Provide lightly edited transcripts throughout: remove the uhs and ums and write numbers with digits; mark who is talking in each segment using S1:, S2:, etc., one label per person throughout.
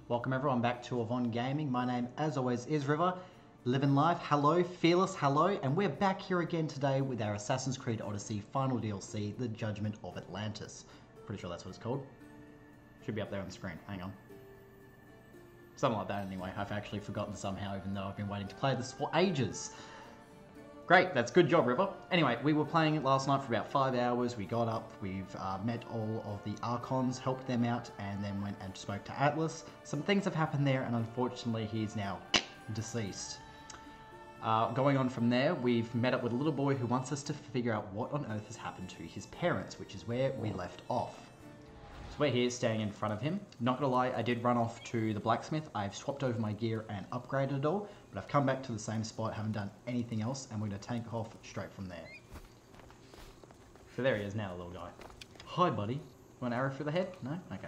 S1: Welcome everyone back to Avon Gaming. My name, as always, is River. Living life, hello, fearless, hello, and we're back here again today with our Assassin's Creed Odyssey final DLC, the Judgement of Atlantis. Pretty sure that's what it's called. Should be up there on the screen, hang on. Something like that anyway, I've actually forgotten somehow, even though I've been waiting to play this for ages. Great, that's good job, River. Anyway, we were playing it last night for about 5 hours. We got up, we've met all of the Archons, helped them out, and then went and spoke to Atlas. Some things have happened there, and unfortunately he's now deceased. Going on from there, we've met up with a little boy who wants us to figure out what on earth has happened to his parents, which is where we left off. So we're here standing in front of him. Not gonna lie, I did run off to the blacksmith. I've swapped over my gear and upgraded it all, but I've come back to the same spot, haven't done anything else, and we're gonna take off straight from there. So there he is now, the little guy. Hi, buddy. Want an arrow through the head? No? Okay.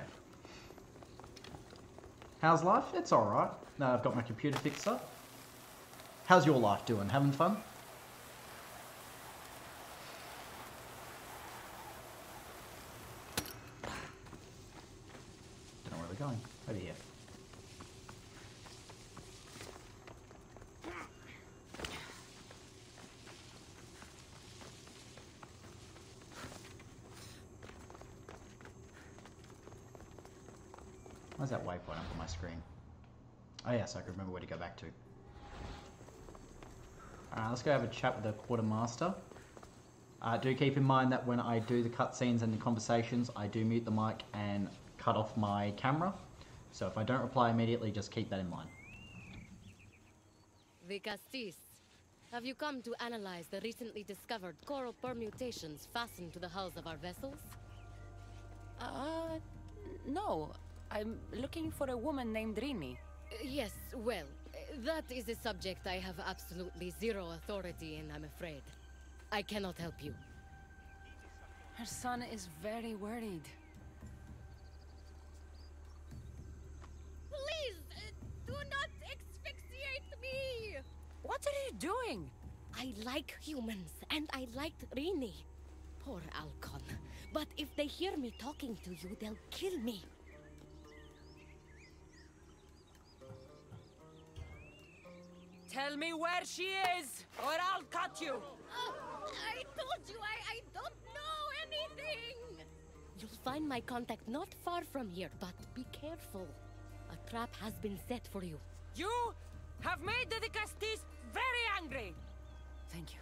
S1: How's life? It's alright. Now I've got my computer fixed up. How's your life doing? Having fun? Don't know where we're going. Over here. Where's that waypoint up on my screen? Oh yeah, so I can remember where to go back to. Alright, let's go have a chat with the quartermaster. Do keep in mind that when I do the cutscenes and the conversations, I do mute the mic and cut off my camera. So if I don't reply immediately, just keep that in mind.
S2: Vicastis, have you come to analyze the recently discovered coral permutations fastened to the hulls of our vessels?
S3: No. I'm looking for a woman named Rini.
S2: Yes, well, that is a subject I have absolutely zero authority in, I'm afraid. I cannot help you.
S3: Her son is very worried.
S2: Please, do not asphyxiate me!
S3: What are you doing?
S2: I like humans, and I liked Rini. Poor Alcon. But if they hear me talking to you, they'll kill me.
S3: Tell me where she is, or I'll cut you!
S2: I told you I don't know anything! You'll find my contact not far from here, but be careful. A trap has been set for you.
S3: You have made the Vicastis very angry! Thank you.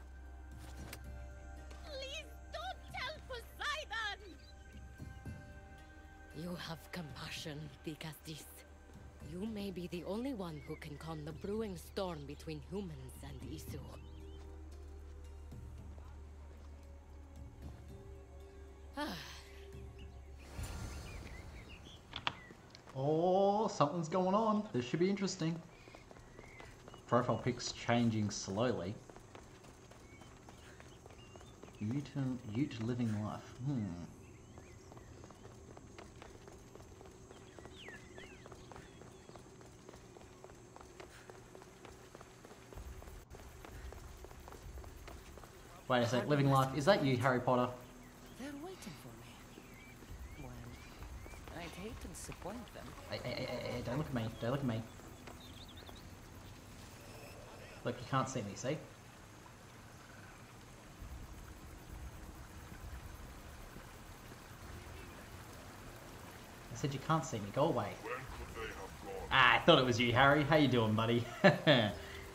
S2: Please don't tell Poseidon! You have compassion, Vicastis. You may be the only one who can calm the brewing storm between humans and Isu.
S1: Oh, something's going on. This should be interesting. Profile pics changing slowly. Ute living life. Wait a sec, living life. Is that you, Harry Potter?
S3: They're waiting for me. Well, I'd hate to disappoint them.
S1: Hey, don't look at me. Don't look at me. Look, you can't see me, see? I said you can't see me. Go away. I thought it was you, Harry. How you doing, buddy?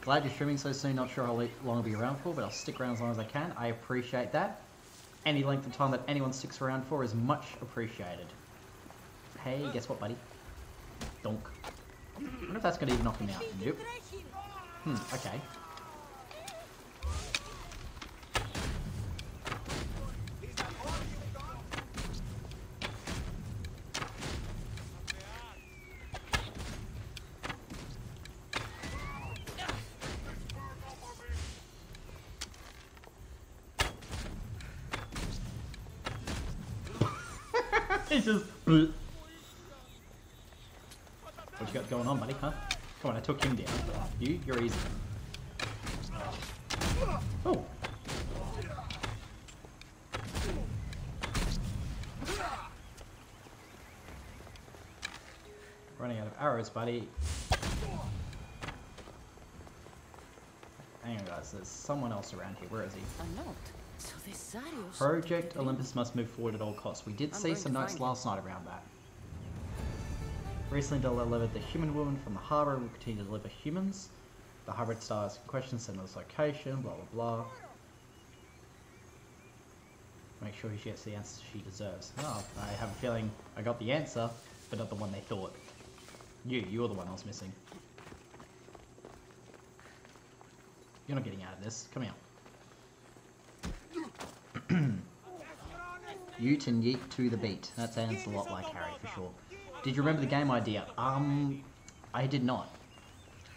S1: Glad you're streaming so soon. Not sure how long I'll be around for, but I'll stick around as long as I can. I appreciate that. Any length of time that anyone sticks around for is much appreciated. Hey, guess what, buddy? Donk. I wonder if that's going to even knock him out. Nope. Okay. It's just... What you got going on, buddy, huh? Come on, I took him down. You're easy. Oh! Running out of arrows, buddy. Hang on, guys. There's someone else around here. Where is he?
S3: A note. So this Zario's
S1: Project Olympus must move forward at all costs. We did see some notes last night around that. Recently delivered the human woman from the harbour. Will continue to deliver humans. The hybrid stars in question, send us location, blah blah blah. Make sure she gets the answer she deserves. Oh, I have a feeling I got the answer, but not the one they thought. You're the one I was missing. You're not getting out of this. Come here. Ute and yeet to the beat. That sounds a lot like Harry, for sure. Did you remember the game idea? I did not.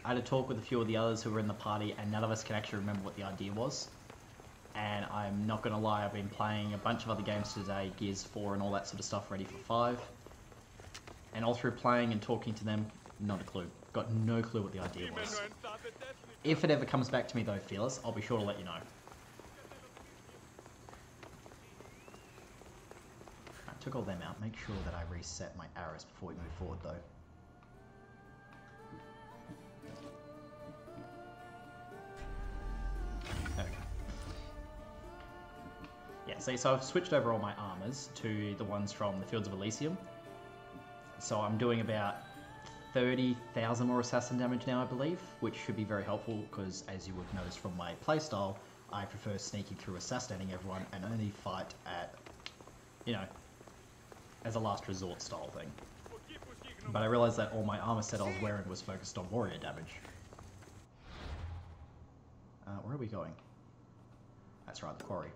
S1: I had a talk with a few of the others who were in the party, and none of us can actually remember what the idea was. And I'm not going to lie, I've been playing a bunch of other games today, Gears 4 and all that sort of stuff, ready for 5. And all through playing and talking to them, not a clue. Got no clue what the idea was. If it ever comes back to me though, Fearless, I'll be sure to let you know. I took all them out. Make sure that I reset my arrows before we move forward though. There we go. Yeah, see, so I've switched over all my armors to the ones from the Fields of Elysium. So I'm doing about 30,000 more assassin damage now, I believe, which should be very helpful because, as you would notice from my playstyle, I prefer sneaking through, assassinating everyone, and only fight at, you know, as a last resort style thing. But I realised that all my armor set I was wearing was focused on warrior damage. Where are we going? That's right, the quarry.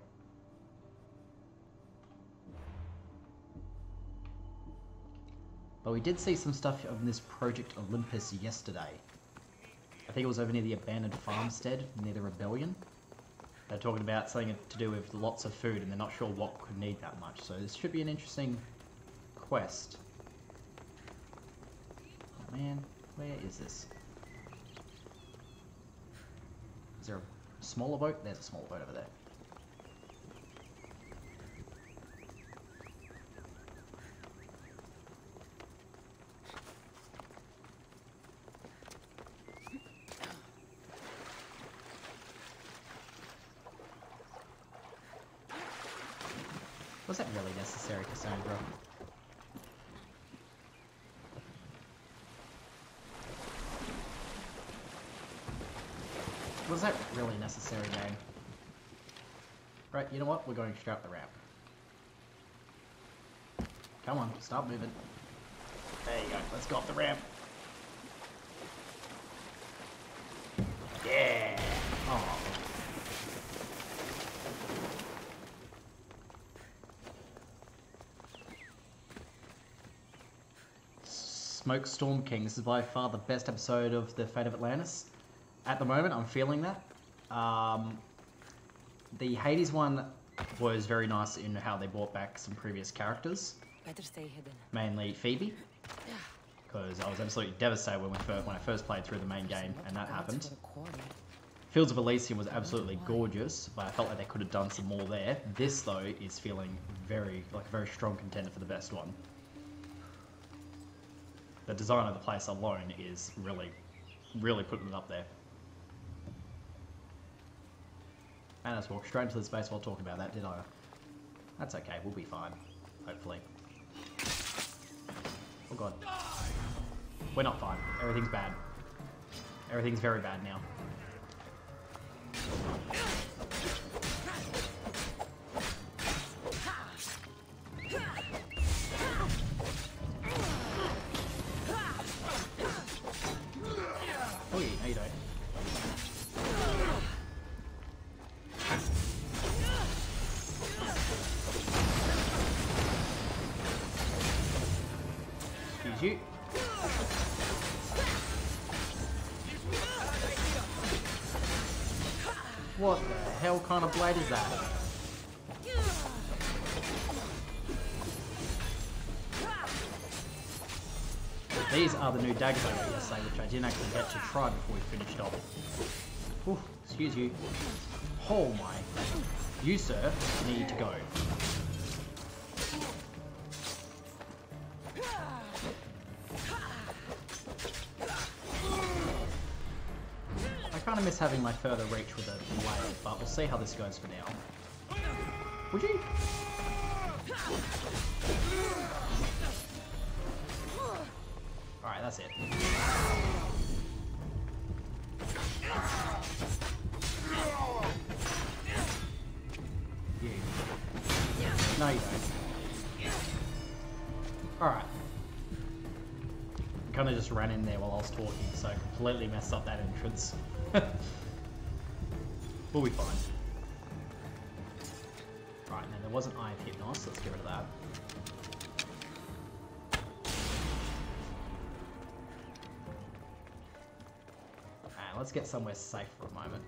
S1: But we did see some stuff of this Project Olympus yesterday. I think it was over near the abandoned farmstead, near the rebellion. They're talking about something to do with lots of food, and they're not sure what could need that much. So this should be an interesting quest. Oh man, where is this? Is there a smaller boat? There's a smaller boat over there. Was that really necessary, Cassandra? Was that really necessary, game? Right, you know what? We're going straight up the ramp. Come on, stop moving. There you go, let's go up the ramp. Yeah! Oh. Smoke Storm King. This is by far the best episode of the Fate of Atlantis. At the moment, I'm feeling that. The Hades one was very nice in how they brought back some previous characters.
S3: Better stay hidden.
S1: Mainly Phoebe. Because I was absolutely devastated when I first played through the main game and that happened. Fields of Elysium was absolutely gorgeous, but I felt like they could have done some more there. This, though, is feeling like a very strong contender for the best one. The design of the place alone is really, really putting it up there. And I just walked straight into the space while talking about that, did I? That's okay, we'll be fine. Hopefully. Oh god. We're not fine. Everything's bad. Everything's very bad now. Oh yeah, no you don't. Excuse you. What the hell kind of blade is that? These are the new daggers I got yesterday, which I didn't actually get to try before we finished off. Ooh, excuse you. Oh my. You, sir, need to go. kind of miss having my further reach with a blade, but we'll see how this goes for now. Would you? Alright, that's it. You. No, you don't. Alright. Kind of just ran in there while I was talking, so I completely messed up that entrance. We'll be fine. Right, now there was an Eye of Hypnos, let's get rid of that. And let's get somewhere safe for a moment.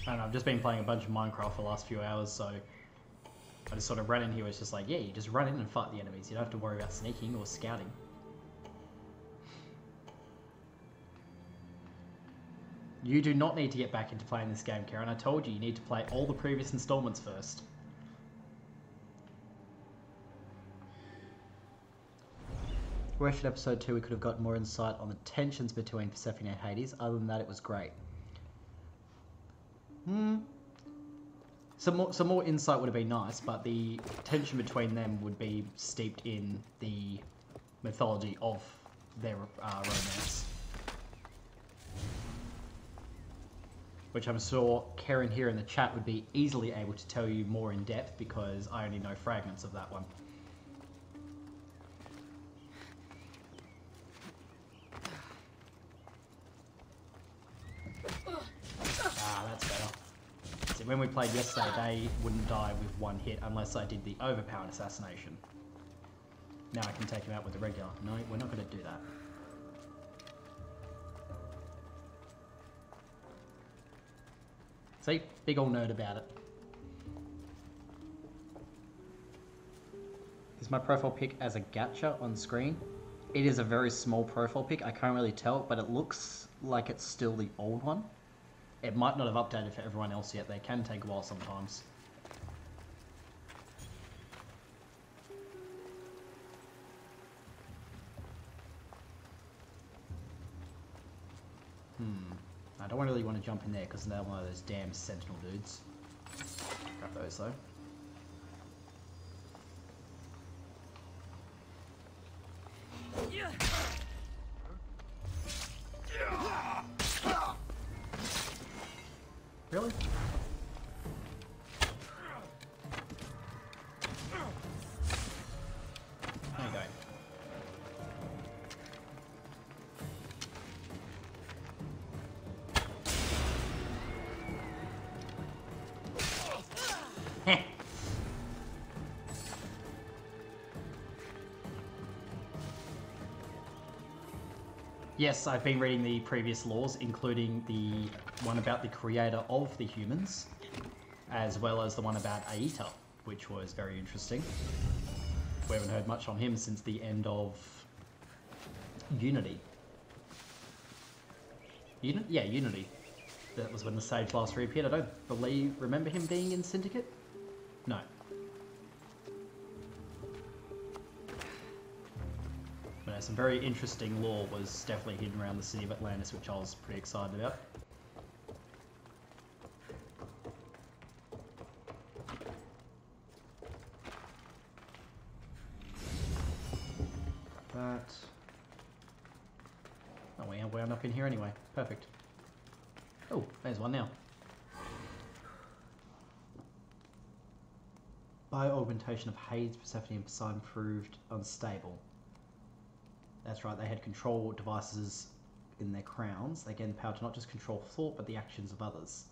S1: I don't know, I've just been playing a bunch of Minecraft for the last few hours, so I just sort of ran in here. It's just like, yeah, you just run in and fight the enemies. You don't have to worry about sneaking or scouting. You do not need to get back into playing this game, Karen. I told you, you need to play all the previous installments first. Wretched episode 2, we could have got more insight on the tensions between Persephone and Hades. Other than that, it was great. Some more insight would have been nice, but the tension between them would be steeped in the mythology of their romance. Which I'm sure Karen here in the chat would be easily able to tell you more in depth, because I only know fragments of that one. That's better. See, when we played yesterday, they wouldn't die with one hit unless I did the overpowered assassination. Now I can take him out with the regular. No, we're not going to do that. See? Big ol' nerd about it. Is my profile pic as a gacha on screen? It is a very small profile pic. I can't really tell, but it looks like it's still the old one. It might not have updated for everyone else yet. They can take a while sometimes. I don't really want to jump in there because they're one of those damn sentinel dudes. Grab those though. Really? There you go. Yes, I've been reading the previous laws, including the one about the creator of the humans, as well as the one about Aita, which was very interesting. We haven't heard much on him since the end of Unity. Yeah, Unity. That was when the Sage last reappeared. I don't remember him being in Syndicate? No. But some very interesting lore was definitely hidden around the city of Atlantis, which I was pretty excited about. That. Oh, we wound up in here anyway. Perfect. Oh, there's one now. Bio-augmentation of Hades, Persephone and Poseidon proved unstable. That's right, they had control devices in their crowns. They gained the power to not just control thought, but the actions of others.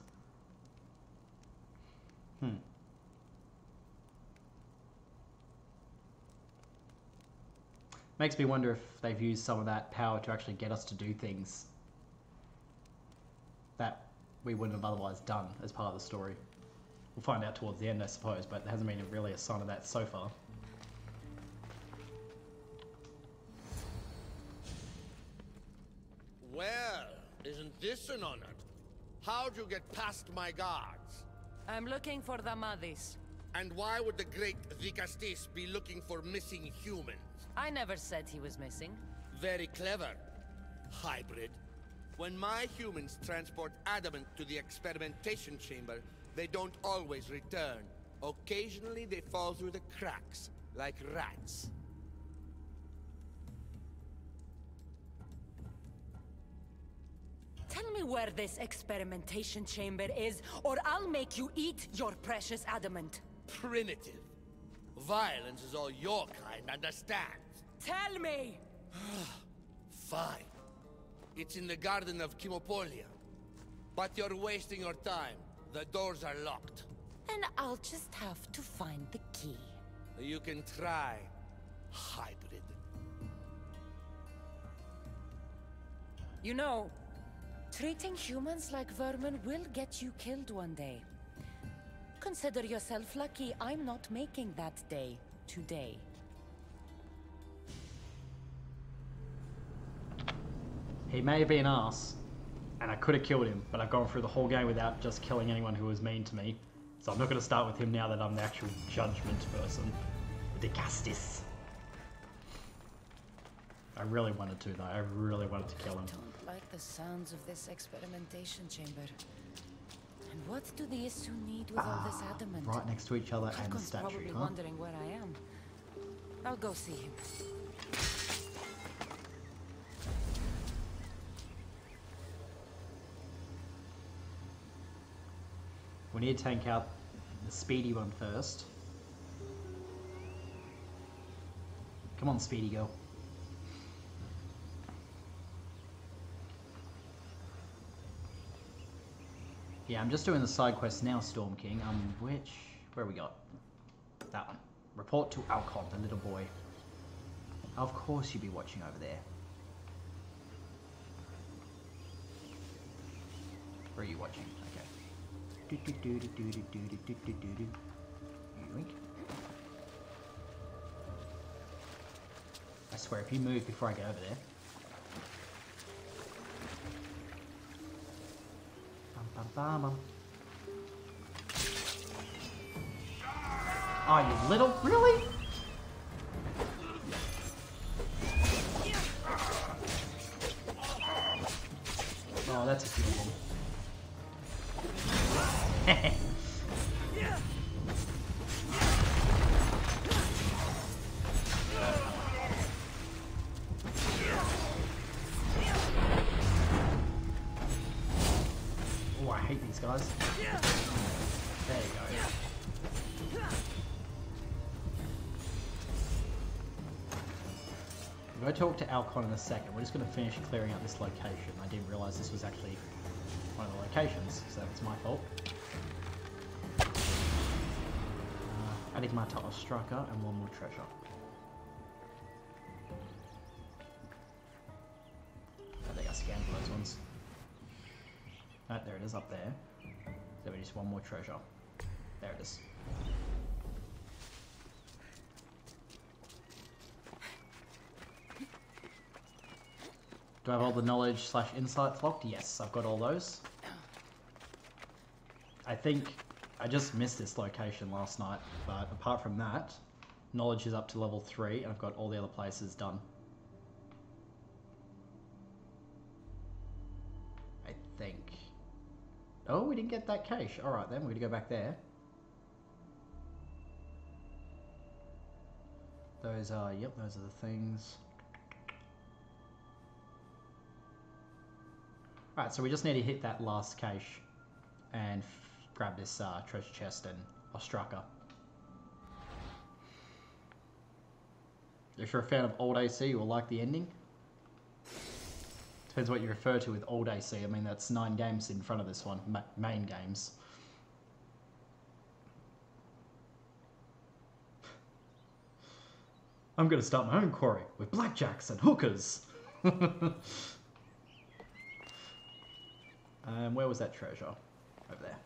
S1: Makes me wonder if they've used some of that power to actually get us to do things that we wouldn't have otherwise done as part of the story. We'll find out towards the end, I suppose, but there hasn't been really a sign of that so far.
S4: Well, isn't this an honor? How'd you get past my guards?
S3: I'm looking for the Madis.
S4: And why would the great Vicastis be looking for missing humans?
S3: I never said he was missing.
S4: Very clever. Hybrid. When my humans transport adamant to the experimentation chamber, they don't always return. Occasionally they fall through the cracks, like rats.
S3: Tell me where this experimentation chamber is, or I'll make you eat your precious adamant.
S4: Primitive. Violence is all your kind understands.
S3: Tell me!
S4: Fine. It's in the garden of Kimopolia. But you're wasting your time. The doors are locked.
S3: Then I'll just have to find the key.
S4: You can try, hybrid.
S3: You know, treating humans like vermin will get you killed one day. Consider yourself lucky I'm not making that day today.
S1: He may have been arse, and I could have killed him, but I've gone through the whole game without just killing anyone who was mean to me. So I'm not going to start with him now that I'm the actual judgment person. The Castis. I really wanted to, though. I really wanted to kill him.
S3: I don't like the sounds of this experimentation chamber. And what do the Isu need with all this adamant?
S1: Right next to each other and the
S3: Kalkon's
S1: statue,
S3: probably
S1: huh?
S3: wondering where I am. I'll go see him.
S1: We need to tank out the speedy one first. Come on, speedy girl. Yeah, I'm just doing the side quest now, Storm King. Where we got? That one. Report to Alcon, the little boy. Of course you'd be watching over there. Where are you watching? Okay. Yoink. I swear, if you move before I get over there. Bum. Oh, you little... Really? Oh, that's a cute one. Oh, I hate these guys. There you go. I'm going to talk to Alcon in a second. We're just going to finish clearing out this location. I didn't realise this was actually one of the locations, so that's my fault. Adding my title striker and one more treasure. I think I scanned for those ones. Oh, there it is up there. So we just one more treasure. There it is. Do I have all the knowledge / insights locked? Yes, I've got all those. I think I just missed this location last night, but apart from that, knowledge is up to level 3 and I've got all the other places done. I think. Oh, we didn't get that cache. Alright then, we're going to go back there. Those are, yep, those are the things. Alright, so we just need to hit that last cache and grab this treasure chest and Ostraka. If you're a fan of old AC, you will like the ending. Depends what you refer to with old AC. I mean, that's 9 games in front of this one, main games. I'm going to start my own quarry with blackjacks and hookers. Where was that treasure? Over there.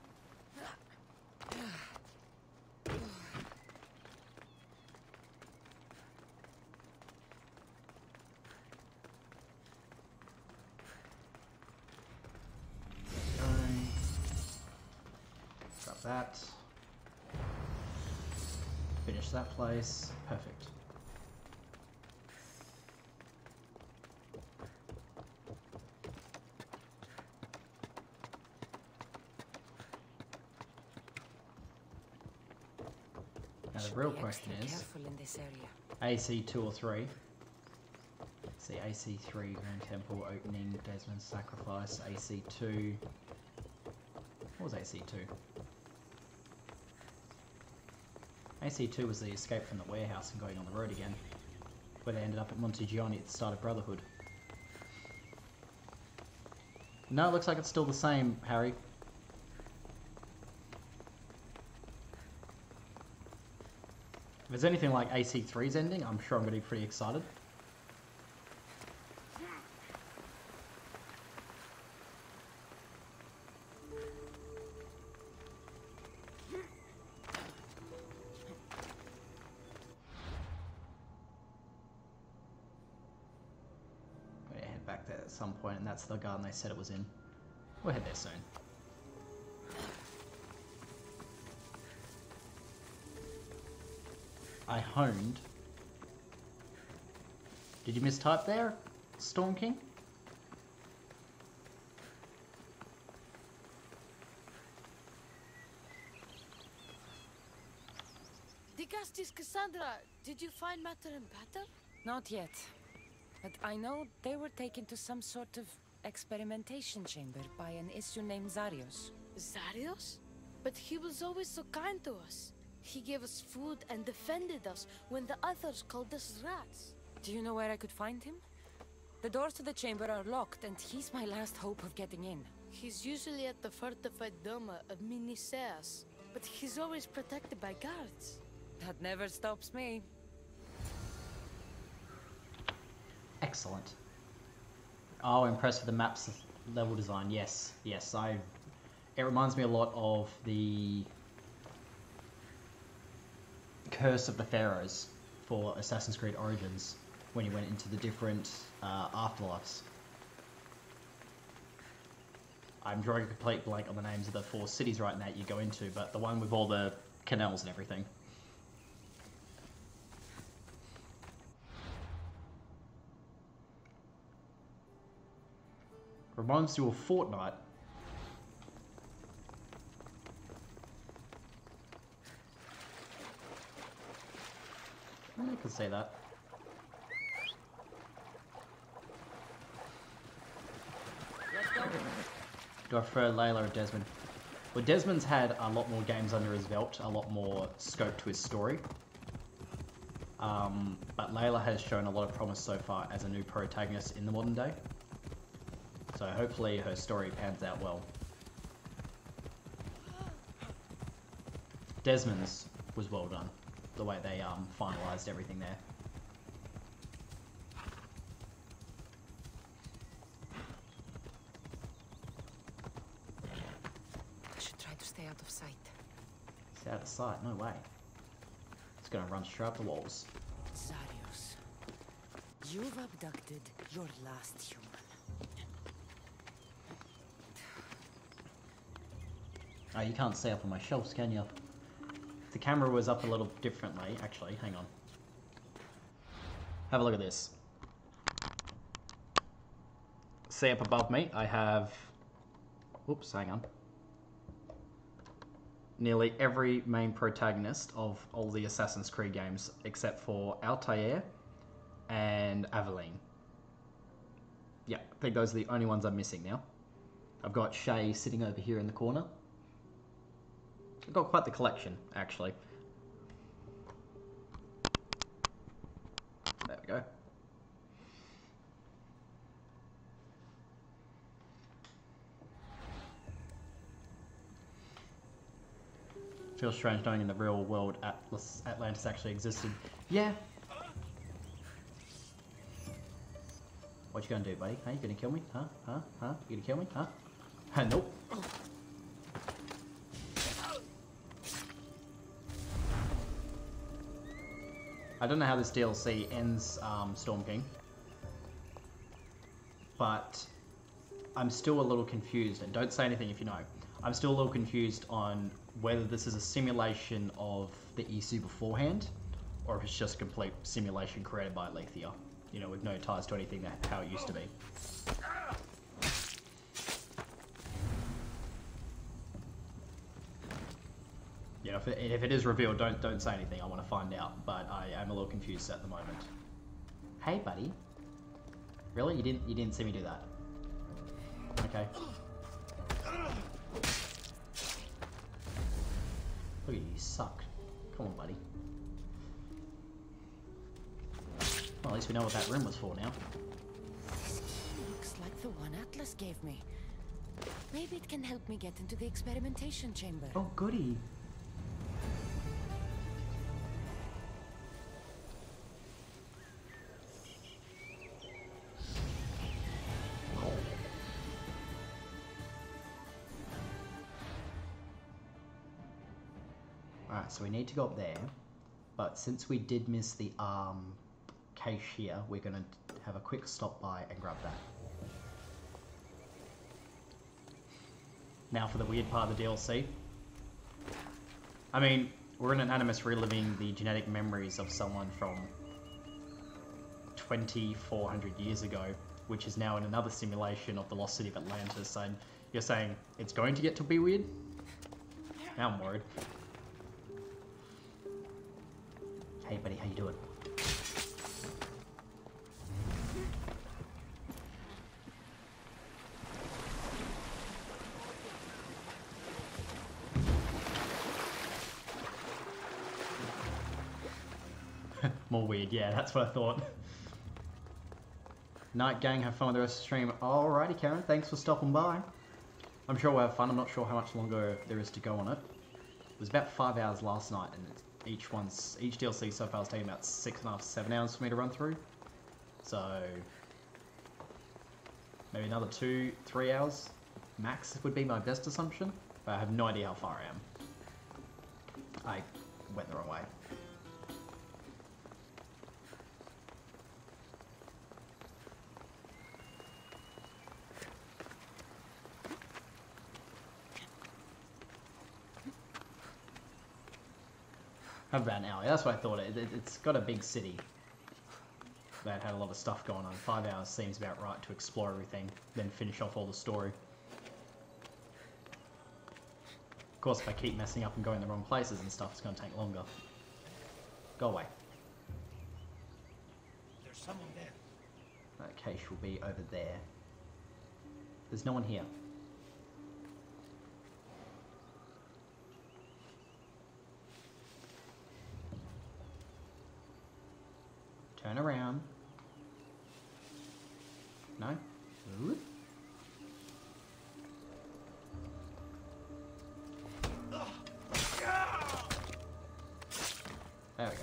S1: Grab that. Finish that place. Perfect. Now the real question is,
S3: in this area.
S1: AC 2 or 3? Let's see, AC 3, Grand Temple, Opening, Desmond's Sacrifice, AC 2. What was AC 2? AC 2 was the escape from the warehouse and going on the road again, where they ended up at Montigiani at the start of Brotherhood. No, it looks like it's still the same, Harry. If it's anything like AC 3's ending, I'm sure I'm going to be pretty excited. We're going to head back there at some point, and that's the garden they said it was in. We'll head there soon. I honed. Did you mistype there, Storm King?
S5: Digastis Cassandra, did you find matter and pattern?
S3: Not yet. But I know they were taken to some sort of experimentation chamber by an issue named Zarios.
S5: Zarios? But he was always so kind to us. He gave us food and defended us when the others called us rats.
S3: Do you know where I could find him? The doors to the chamber are locked, and he's my last hope of getting in.
S5: He's usually at the fortified Doma of Miniseas, but he's always protected by guards.
S3: That never stops me.
S1: Excellent. Oh, impressed with the map's level design. Yes, yes. It reminds me a lot of the Curse of the Pharaohs for Assassin's Creed Origins, when you went into the different afterlives. I'm drawing a complete blank on the names of the 4 cities right now that you go into, but the one with all the canals and everything. Reminds you of Fortnite. I can say that. Do I prefer Layla or Desmond? Well, Desmond's had a lot more games under his belt, a lot more scope to his story. But Layla has shown a lot of promise so far as a new protagonist in the modern day. So hopefully her story pans out well. Desmond's was well done, the way they finalised everything there.
S3: I should try to stay out of sight.
S1: It's out of sight, no way. It's gonna run straight up the walls.
S3: Zarios, you've abducted your last human.
S1: Oh, you can't see up on my shelves, can you? If the camera was up a little differently, actually, hang on. Have a look at this. See up above me, I have... Oops, hang on. Nearly every main protagonist of all the Assassin's Creed games, except for Altair and Aveline. Yeah, I think those are the only ones I'm missing now. I've got Shay sitting over here in the corner. I've got quite the collection, actually. There we go. Feels strange knowing in the real world Atlantis actually existed. Yeah. What you gonna do, buddy? Huh? You gonna kill me? Huh? Huh? Huh? You gonna kill me? Huh? Nope. I don't know how this DLC ends, Storm King, but I'm still a little confused, and don't say anything if you know. I'm still a little confused on whether this is a simulation of the issue beforehand, or if it's just a complete simulation created by Alethea, you know, with no ties to anything that how it used to be. You know, if it is revealed, don't say anything. I want to find out, but I am a little confused at the moment. Hey, buddy. Really? You didn't see me do that? Okay. Look at you, you suck. Come on, buddy. Well, at least we know what that room was for now.
S3: This key looks like the one Atlas gave me. Maybe it can help me get into the experimentation chamber.
S1: Oh, goody. Alright, so we need to go up there, but since we did miss the cache here, we're going to have a quick stop by and grab that. Now for the weird part of the DLC. I mean, we're in an Animus reliving the genetic memories of someone from 2,400 years ago, which is now in another simulation of the lost city of Atlantis, and you're saying it's going to get to be weird? Now I'm worried. Hey buddy, how you doing? More weird, yeah, that's what I thought. Night gang, have fun with the rest of the stream. Alrighty Karen, thanks for stopping by. I'm sure we'll have fun, I'm not sure how much longer there is to go on it. It was about 5 hours last night, and each DLC so far is taking about 6.5 to 7 hours for me to run through. So maybe another 2-3 hours max would be my best assumption, but I have no idea how far I am. I went the wrong way. About an hour. That's what I thought. It's got a big city that had a lot of stuff going on. 5 hours seems about right to explore everything, then finish off all the story. Of course, if I keep messing up and going the wrong places and stuff, it's going to take longer. Go away.
S6: There's someone there.
S1: That cache will be over there. There's no one here. Turn around. No? Ooh. There we go.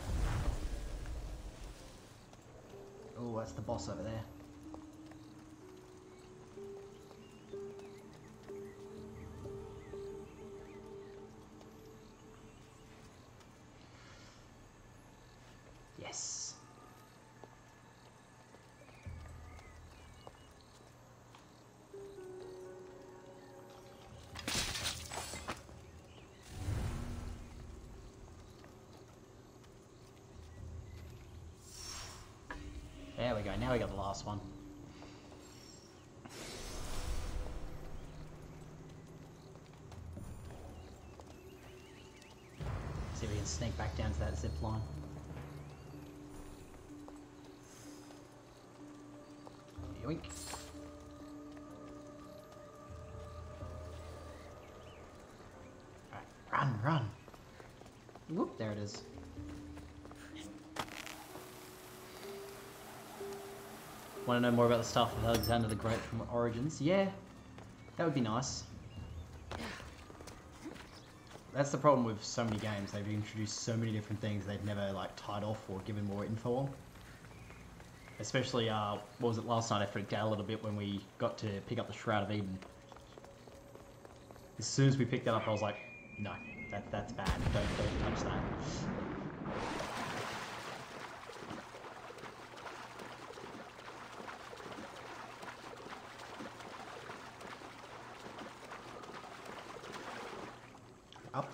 S1: Oh, that's the boss over there. Yes. There we go, now we got the last one. See if we can sneak back down to that zip line. Yoink. Alright, run! Whoop, there it is. Want to know more about the stuff of Alexander the Great from Origins? Yeah, that would be nice. That's the problem with so many games. They've introduced so many different things they've never like tied off or given more info on. Especially, what was it last night? I freaked out a little bit when we got to pick up the Shroud of Eden. As soon as we picked that up, I was like, no, that's bad. Don't touch that. Up.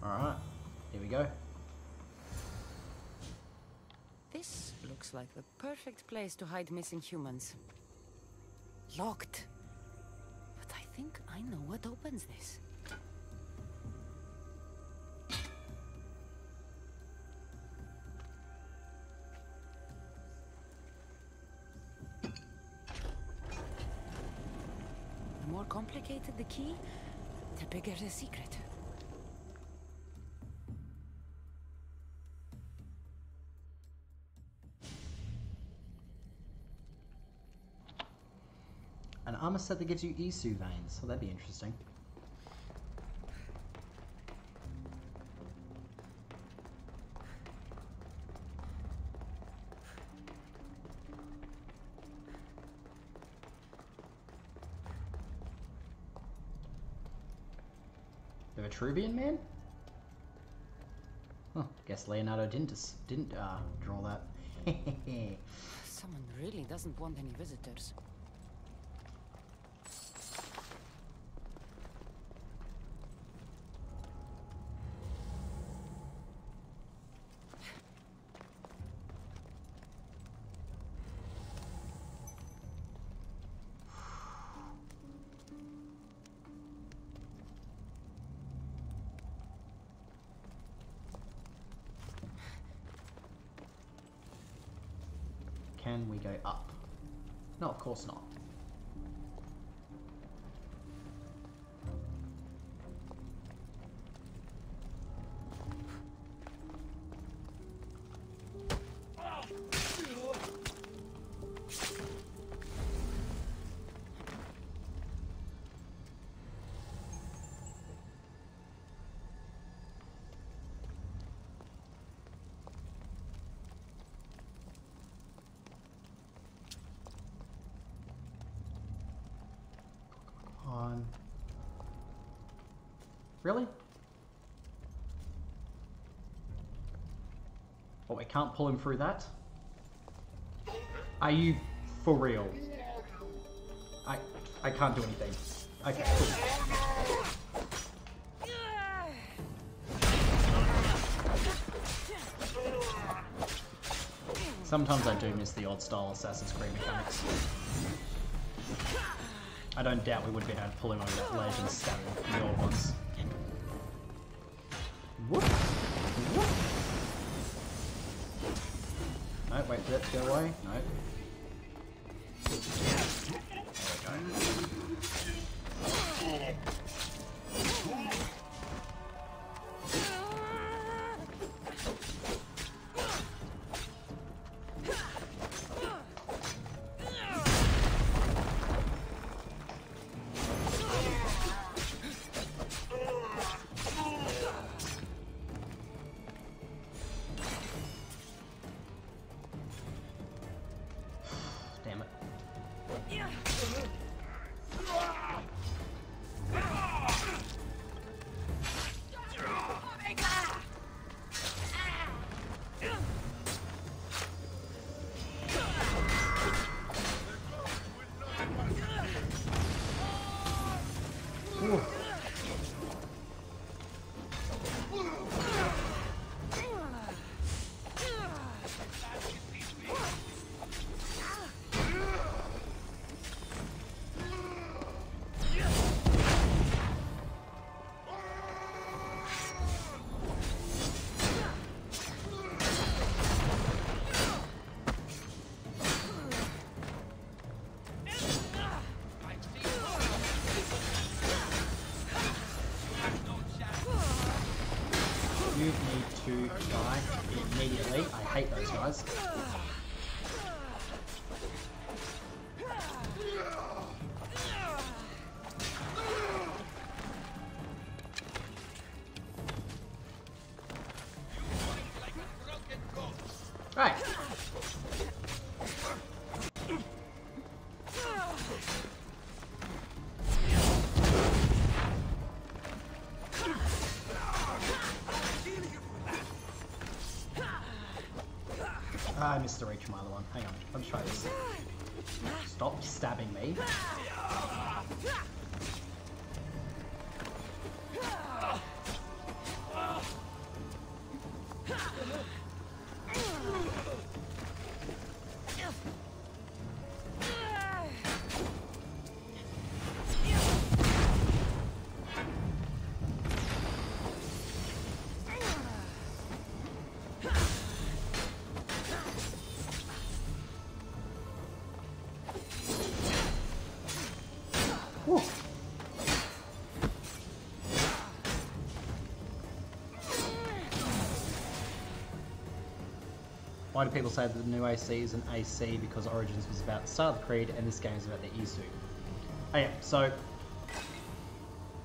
S1: Alright, here we go.
S3: This looks like the perfect place to hide missing humans. Locked. But I think I know what opens this. The more complicated the key, the bigger the secret.
S1: An armor set that gives you Isu veins, so that'd be interesting. The Vitruvian Man? Huh, guess Leonardo didn't draw that.
S3: Someone really doesn't want any visitors.
S1: Can we go up? No, of course not. Really? Oh, we can't pull him through that? Are you for real? I can't do anything. Okay, cool. Sometimes I do miss the old style Assassin's Creed mechanics. I don't doubt we would have been able to pull him over that ledge and stab him in the old ones. Whoop! Whoop! No, wait for that to go away. No. There we go. Damn it. Ooh. You need to die immediately. I hate those guys. Right. I missed the reach from my other one. Hang on, let's try this. Stop stabbing me. Why do people say that the new AC is an AC? Because Origins was about the start of the Creed and this game is about the Isu. Oh yeah, so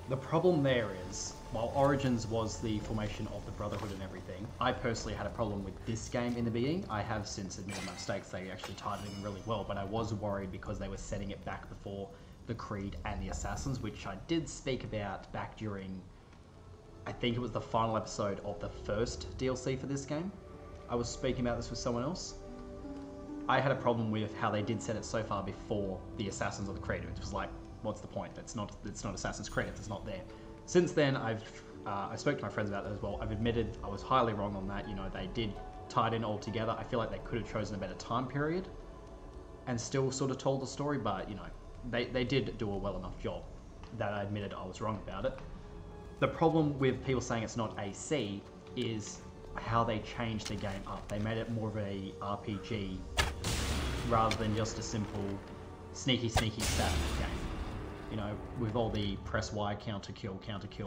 S1: the problem there is, while Origins was the formation of the Brotherhood and everything, I personally had a problem with this game in the beginning. I have since admitted my mistakes. They actually tied it in really well, but I was worried because they were setting it back before the Creed and the Assassins, which I did speak about back during, I think it was the final episode of the first DLC for this game. I was speaking about this with someone else. I had a problem with how they did set it so far before the Assassins or the Creed. It was like, what's the point? It's not Assassin's Creed if it's not there. Since then, I spoke to my friends about that as well. I've admitted I was highly wrong on that. You know, they did tie it in all together. I feel like they could have chosen a better time period and still sort of told the story, but you know, they did do a well enough job that I admitted I was wrong about it. The problem with people saying it's not AC is how they changed the game up. They made it more of a RPG rather than just a simple sneaky stat game. You know, with all the press Y, counter kill,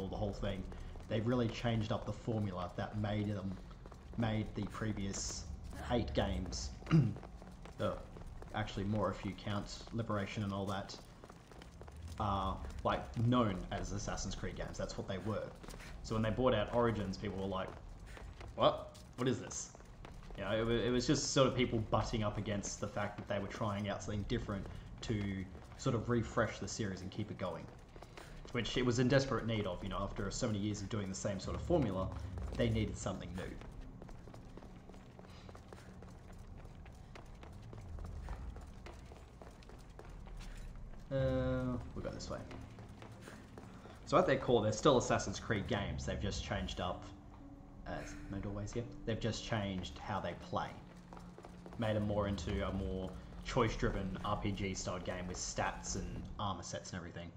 S1: the whole thing, they really changed up the formula that made the previous 8 games, actually more if you count Liberation and all that, like known as Assassin's Creed games. That's what they were. So when they brought out Origins, people were like, what? What is this? You know, it was just sort of people butting up against the fact that they were trying out something different to sort of refresh the series and keep it going. Which it was in desperate need of, you know, after so many years of doing the same sort of formula, they needed something new. We'll go this way. So at their core, they're still Assassin's Creed games. They've just changed up. No doorways here. They've just changed how they play. Made them more into a more choice-driven RPG-style game with stats and armor sets and everything.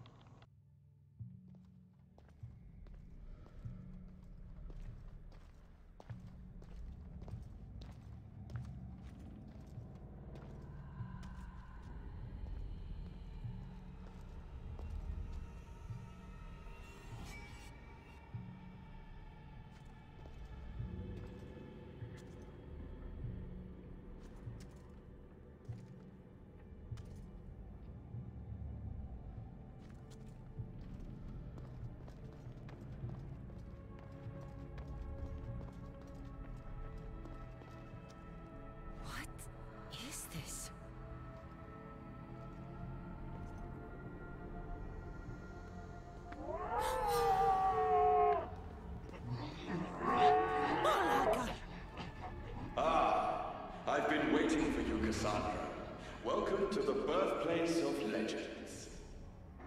S6: Welcome to the birthplace of legends.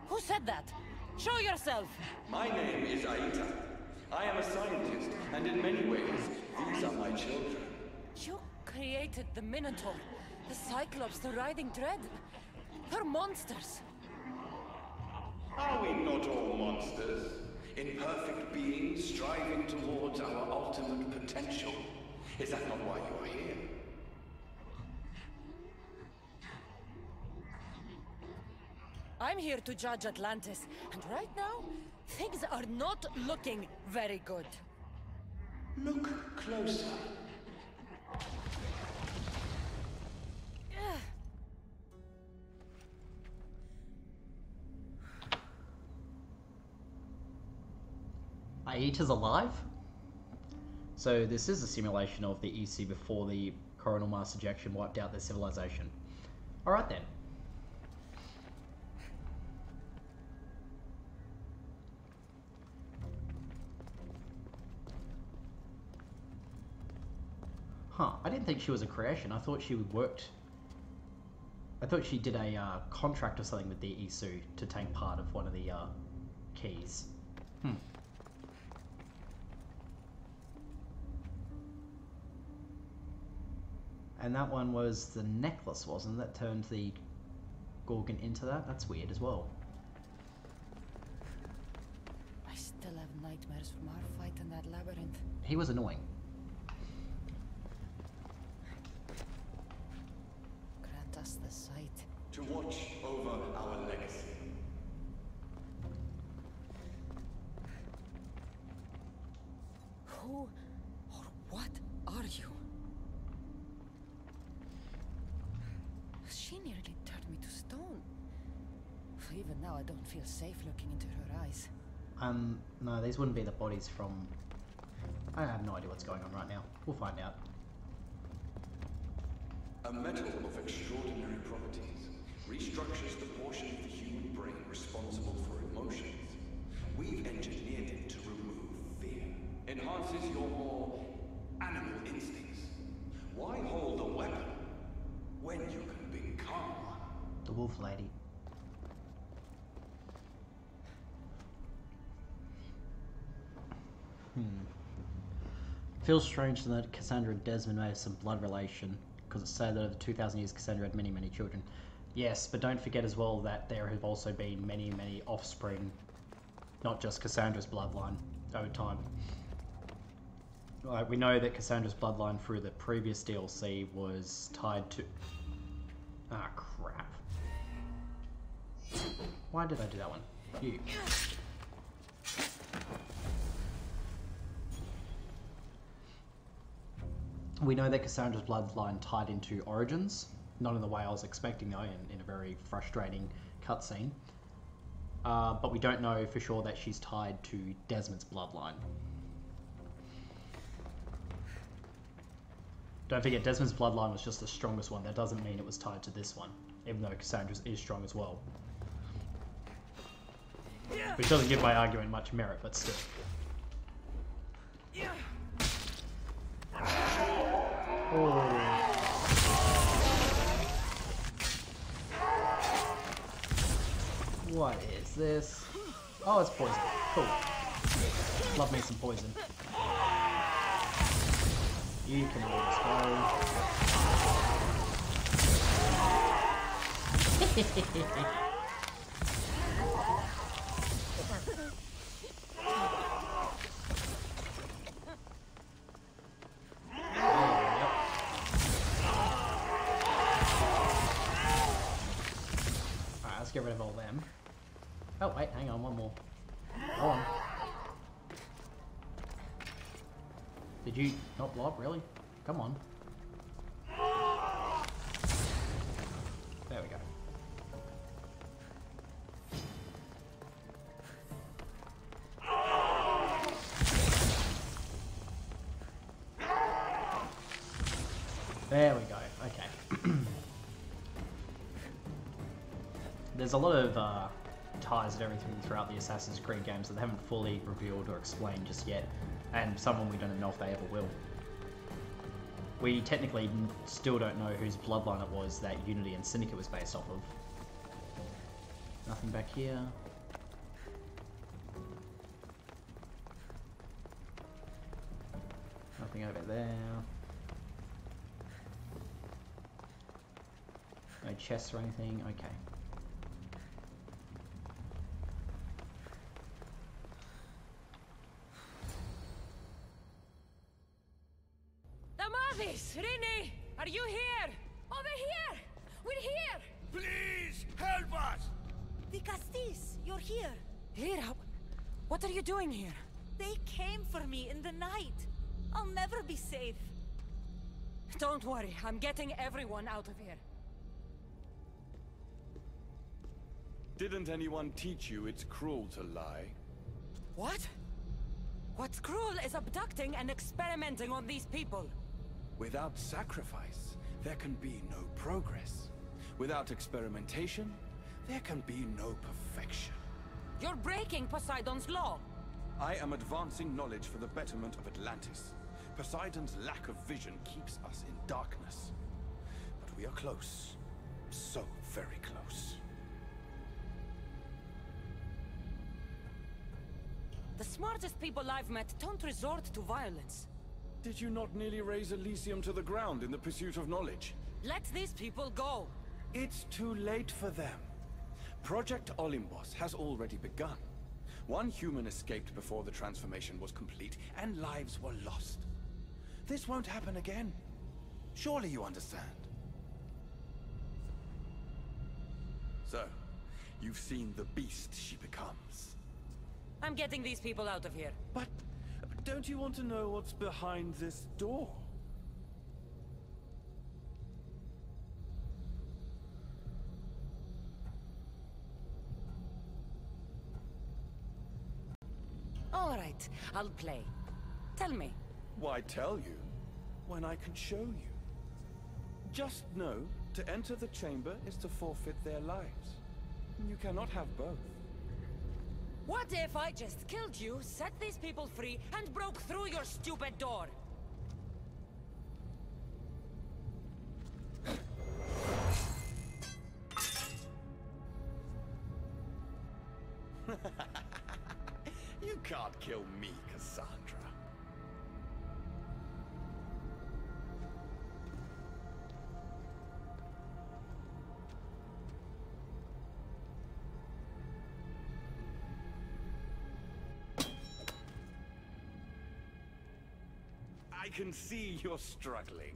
S3: Who said that? Show yourself!
S6: My name is Aita. I am a scientist, and in many ways, these are my children.
S3: You created the Minotaur, the Cyclops, the Riding Dread. They're monsters.
S6: Are we not all monsters? Imperfect beings striving towards our ultimate potential. Is that not why you are here?
S3: I'm here to judge Atlantis, and right now, things are not looking very good.
S6: Look closer.
S1: Aita's alive? So this is a simulation of the EC before the coronal mass ejection wiped out their civilization. Alright then. Huh, I didn't think she was a creation. I thought she worked... I thought she did a contract or something with the Isu to take part of one of the keys. And that one was the necklace, wasn't it? That turned the Gorgon into that? That's weird as well.
S3: I still have nightmares from our fight in that labyrinth.
S1: He was annoying.
S3: Grant us the sight.
S6: To watch over our legacy.
S3: Who or what are you? She nearly turned me to stone. Even now, I don't feel safe looking into her eyes.
S1: No, these wouldn't be the bodies from... I have no idea what's going on right now. We'll find out.
S6: A metal of extraordinary properties restructures the portion of the human brain responsible for emotions. We've engineered it to remove fear. Enhances your more animal instincts. Why hold a weapon when you can become one?
S1: The wolf lady. Feels strange that Cassandra and Desmond may have some blood relation, because it's said that over 2,000 years Cassandra had many, many children. Yes, but don't forget as well that there have also been many, many offspring, not just Cassandra's bloodline, over time. We know that Cassandra's bloodline through the previous DLC was tied to... Ah, crap. Why did I do that one? You. We know that Cassandra's bloodline tied into Origins, not in the way I was expecting though, in a very frustrating cutscene. But we don't know for sure that she's tied to Desmond's bloodline. Don't forget, Desmond's bloodline was just the strongest one. That doesn't mean it was tied to this one, even though Cassandra's is strong as well. Which doesn't give my argument much merit, but still. Oh. What is this? Oh, it's poison. Cool. Love me some poison. You can always go. Get rid of all them. Oh wait, hang on, one more. Go on. Did you not blow up, really? Come on. There we go. There we go, okay. There's a lot of ties and everything throughout the Assassin's Creed games that they haven't fully revealed or explained just yet, and some of them we don't know if they ever will. We technically still don't know whose bloodline it was that Unity and Syndicate was based off of. Nothing back here. Nothing over there. No chests or anything, okay.
S3: Rini! Are you here?
S2: Over here! We're here!
S4: Please, help us!
S7: The Castis, you're here.
S3: Lyra, what are you doing here?
S7: They came for me in the night. I'll never be safe.
S3: Don't worry, I'm getting everyone out of here.
S8: Didn't anyone teach you it's cruel to lie?
S3: What? What's cruel is abducting and experimenting on these people.
S8: Without sacrifice, there can be no progress. Without experimentation, there can be no perfection.
S3: You're breaking Poseidon's law.
S8: I am advancing knowledge for the betterment of Atlantis. Poseidon's lack of vision keeps us in darkness. But we are close. So very close.
S3: The smartest people I've met don't resort to violence.
S8: Did you not nearly raise Elysium to the ground in the pursuit of knowledge?
S3: Let these people go.
S8: It's too late for them. Project Olympus has already begun. One human escaped before the transformation was complete, and lives were lost. This won't happen again. Surely you understand. So, you've seen the beast she becomes.
S3: I'm getting these people out of here.
S8: But don't you want to know what's behind this door?
S3: right. I'll play. Tell me.
S8: Why tell you when I can show you? Just know, to enter the chamber is to forfeit their lives. You cannot have both.
S3: What if I just killed you, set these people free, and broke through your stupid door?
S8: You can't kill me, Cassandra. I can see you're struggling.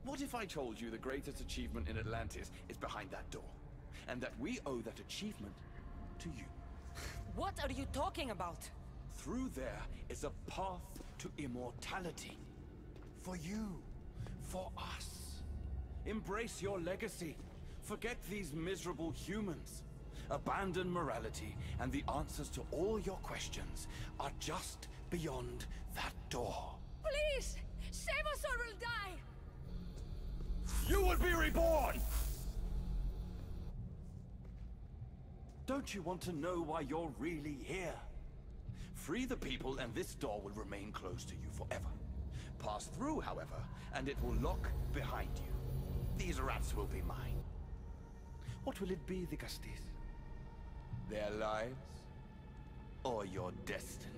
S8: What if I told you the greatest achievement in Atlantis is behind that door, and that we owe that achievement to you?
S3: What are you talking about?
S8: Through there is a path to immortality. For you. For us. Embrace your legacy. Forget these miserable humans. Abandon morality, and the answers to all your questions are just beyond that door.
S2: Please! Save us or we'll die!
S8: You will be reborn! Don't you want to know why you're really here? Free the people and this door will remain closed to you forever. Pass through, however, and it will lock behind you. These rats will be mine. What will it be, the Castis? Their lives? Or your destiny?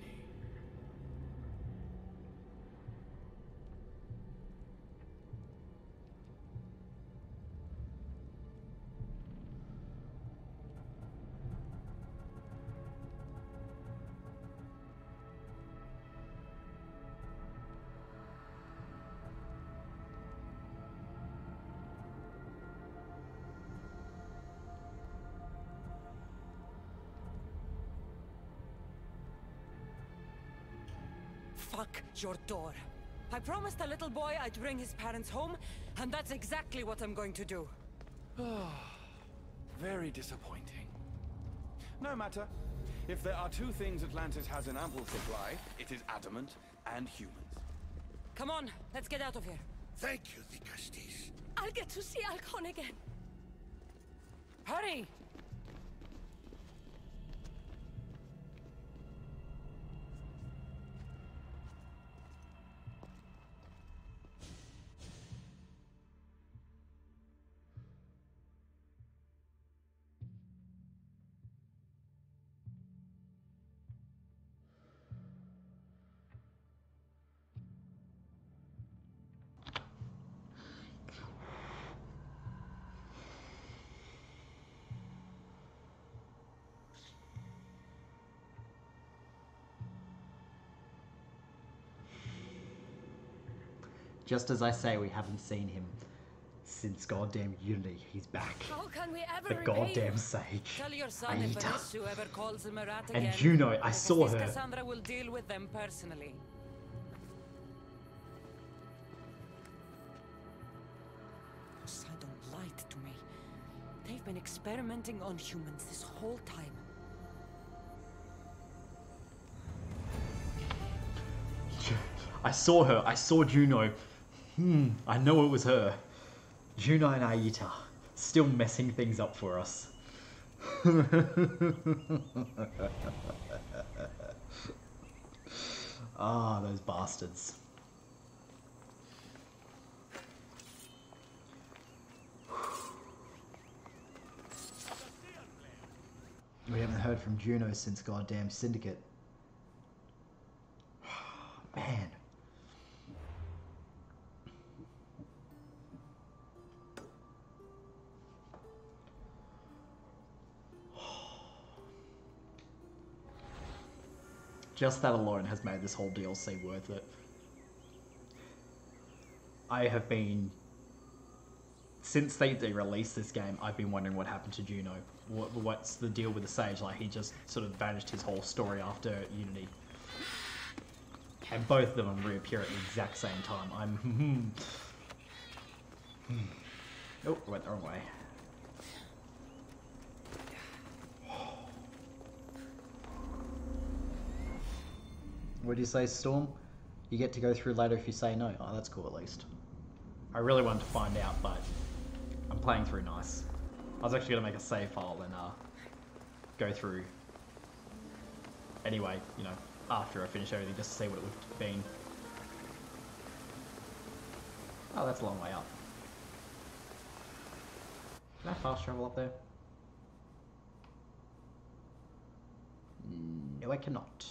S3: Fuck your door. I promised a little boy I'd bring his parents home, and that's exactly what I'm going to do.
S8: Very disappointing. No matter. If there are two things Atlantis has in ample supply, it is adamant and humans.
S3: Come on, let's get out of here.
S4: Thank you, the Castis.
S2: I'll get to see Alcon again.
S3: Hurry!
S1: Just as I say, we haven't seen him since goddamn Unity. He's back.
S2: How can we ever
S1: The
S2: repay
S1: goddamn
S2: you?
S1: sage.
S3: Tell your son if
S1: Aita.
S3: it is whoever calls him a rat
S1: And
S3: again.
S1: Juno, I saw
S3: Cassis
S1: her.
S3: Cassandra will deal with them personally. Poseidon lied to me. They've been experimenting on humans this whole time.
S1: I saw her. I saw Juno. I know it was her. Juno and Aita. Still messing things up for us. Ah, those bastards. We haven't heard from Juno since goddamn Syndicate. Man. Just that alone has made this whole DLC worth it. I have been... Since they released this game, I've been wondering what happened to Juno. What's the deal with the Sage? Like, he just sort of vanished his whole story after Unity. And both of them reappear at the exact same time. I'm... Oh, I went the wrong way. What do you say, Storm? You get to go through later if you say no. Oh, that's cool at least. I really wanted to find out, but I'm playing through nice. I was actually going to make a save file and go through anyway, you know, after I finish everything, just to see what it would have been. Oh, that's a long way up. Can I fast travel up there? No, I cannot.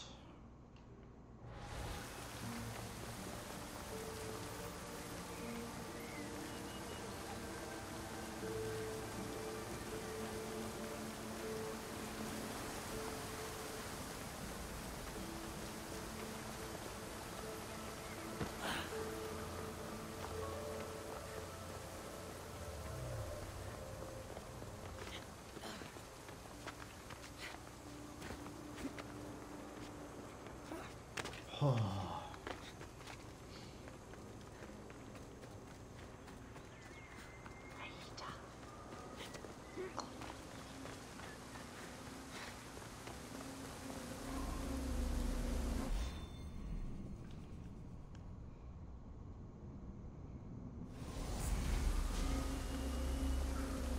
S1: Oh.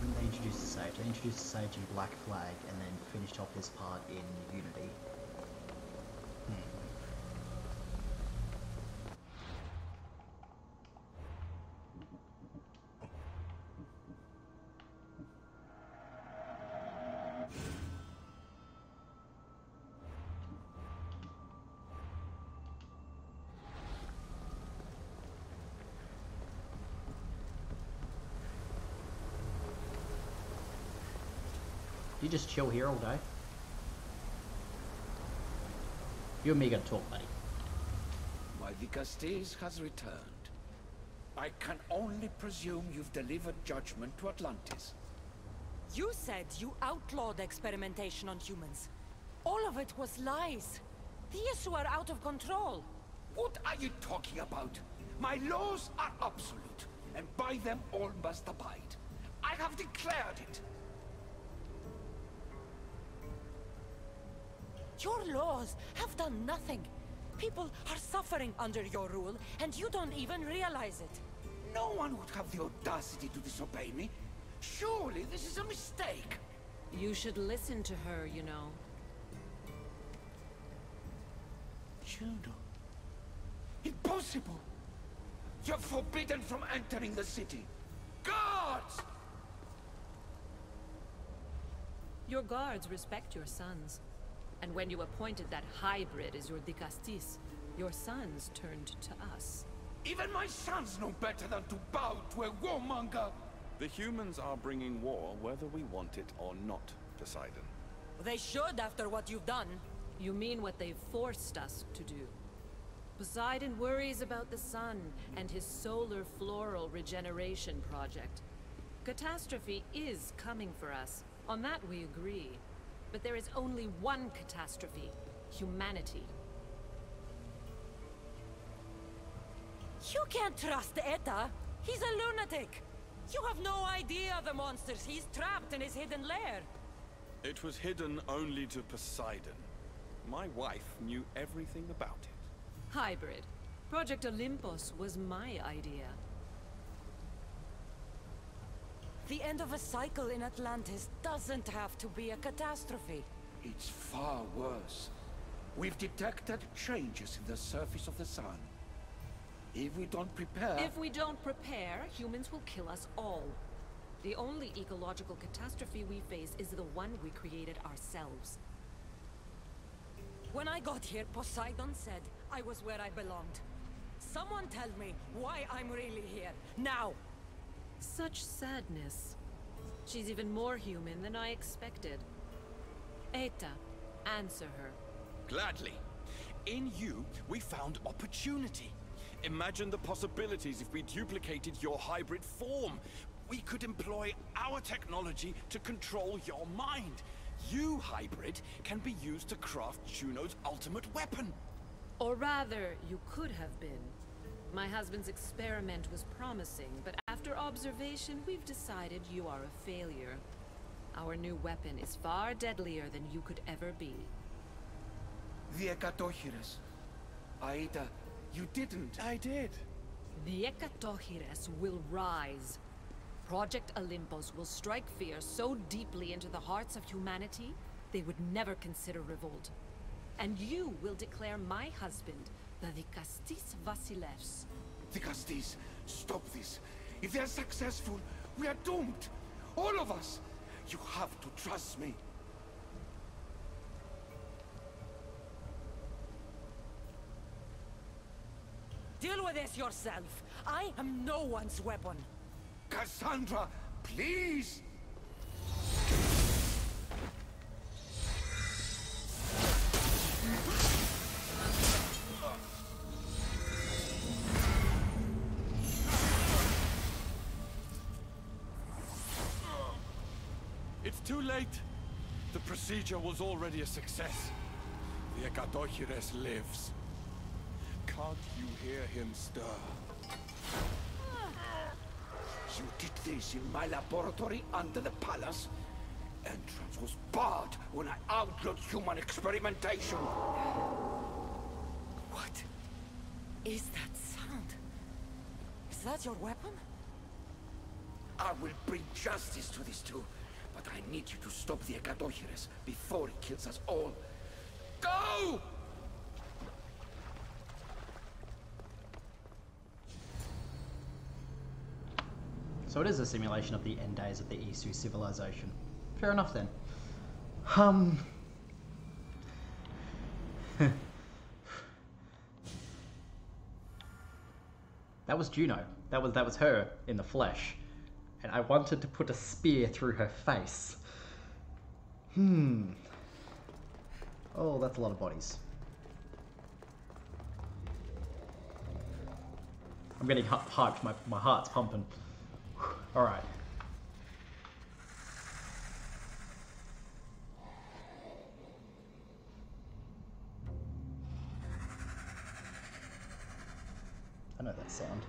S1: When they introduced the Sage, they introduced the Sage in Black Flag and then finished off this part in Unity. You just chill here all day? You and me gotta talk, buddy.
S8: My Vicastes has returned. I can only presume you've delivered judgment to Atlantis.
S7: You said you outlawed experimentation on humans. All of it was lies. The issue are out of control.
S8: What are you talking about? My laws are absolute, and by them all must abide. I have declared it.
S7: Your laws have done nothing. People are suffering under your rule, and you don't even realize it.
S8: No one would have the audacity to disobey me. Surely this is a mistake.
S9: You should listen to her, you know.
S8: Juno. Impossible! You're forbidden from entering the city. Guards!
S9: Your guards respect your sons. And when you appointed that hybrid as your Dicastis, your sons turned to us.
S8: Even my sons know better than to bow to a warmonger!
S6: The humans are bringing war whether we want it or not, Poseidon.
S7: They should after what you've done.
S9: You mean what they've forced us to do. Poseidon worries about the sun and his solar floral regeneration project. Catastrophe is coming for us. On that we agree. But there is only one catastrophe: humanity.
S7: You can't trust Eta. He's a lunatic. You have no idea the monsters he's trapped in his hidden lair.
S6: It was hidden only to Poseidon. My wife knew everything about it.
S9: Hybrid. Project Olympus was my idea.
S7: The end of a cycle in Atlantis doesn't have to be a catastrophe.
S8: It's far worse. We've detected changes in the surface of the sun. If we don't prepare...
S9: If we don't prepare, humans will kill us all. The only ecological catastrophe we face is the one we created ourselves.
S7: When I got here, Poseidon said I was where I belonged. Someone tell me why I'm really here, now!
S9: Such sadness. She's even more human than I expected. Eta, answer her.
S6: Gladly. In you, we found opportunity. Imagine the possibilities if we duplicated your hybrid form. We could employ our technology to control your mind. You, hybrid, can be used to craft Juno's ultimate weapon.
S9: Or rather, you could have been. My husband's experiment was promising, but after observation, we've decided you are a failure. Our new weapon is far deadlier than you could ever be.
S8: The Hecatochires. Aida, you didn't.
S6: I did.
S9: The Ekatohires will rise. Project Olympus will strike fear so deeply into the hearts of humanity, they would never consider revolt. And you will declare my husband the Vikastis Vasilevs.
S8: Vikastis, stop this. If they're successful, we are doomed. All of us. You have to trust me.
S3: Deal with this yourself. I am no one's weapon.
S8: Cassandra, please!
S6: It's too late. The procedure was already a success. The Ekatohires lives. Can't you hear him stir?
S8: You did this in my laboratory under the palace. Entrance was barred when I outlawed human experimentation.
S3: What is that sound? Is that your weapon?
S8: I will bring justice to this too, but I need you to stop the Ekatohires before it kills us all. Go!
S1: So it is a simulation of the end days of the Isu civilization. Fair enough then. That was Juno. That was her in the flesh. And I wanted to put a spear through her face. Oh, that's a lot of bodies. I'm getting hyped. My heart's pumping. Alright. I know that sound.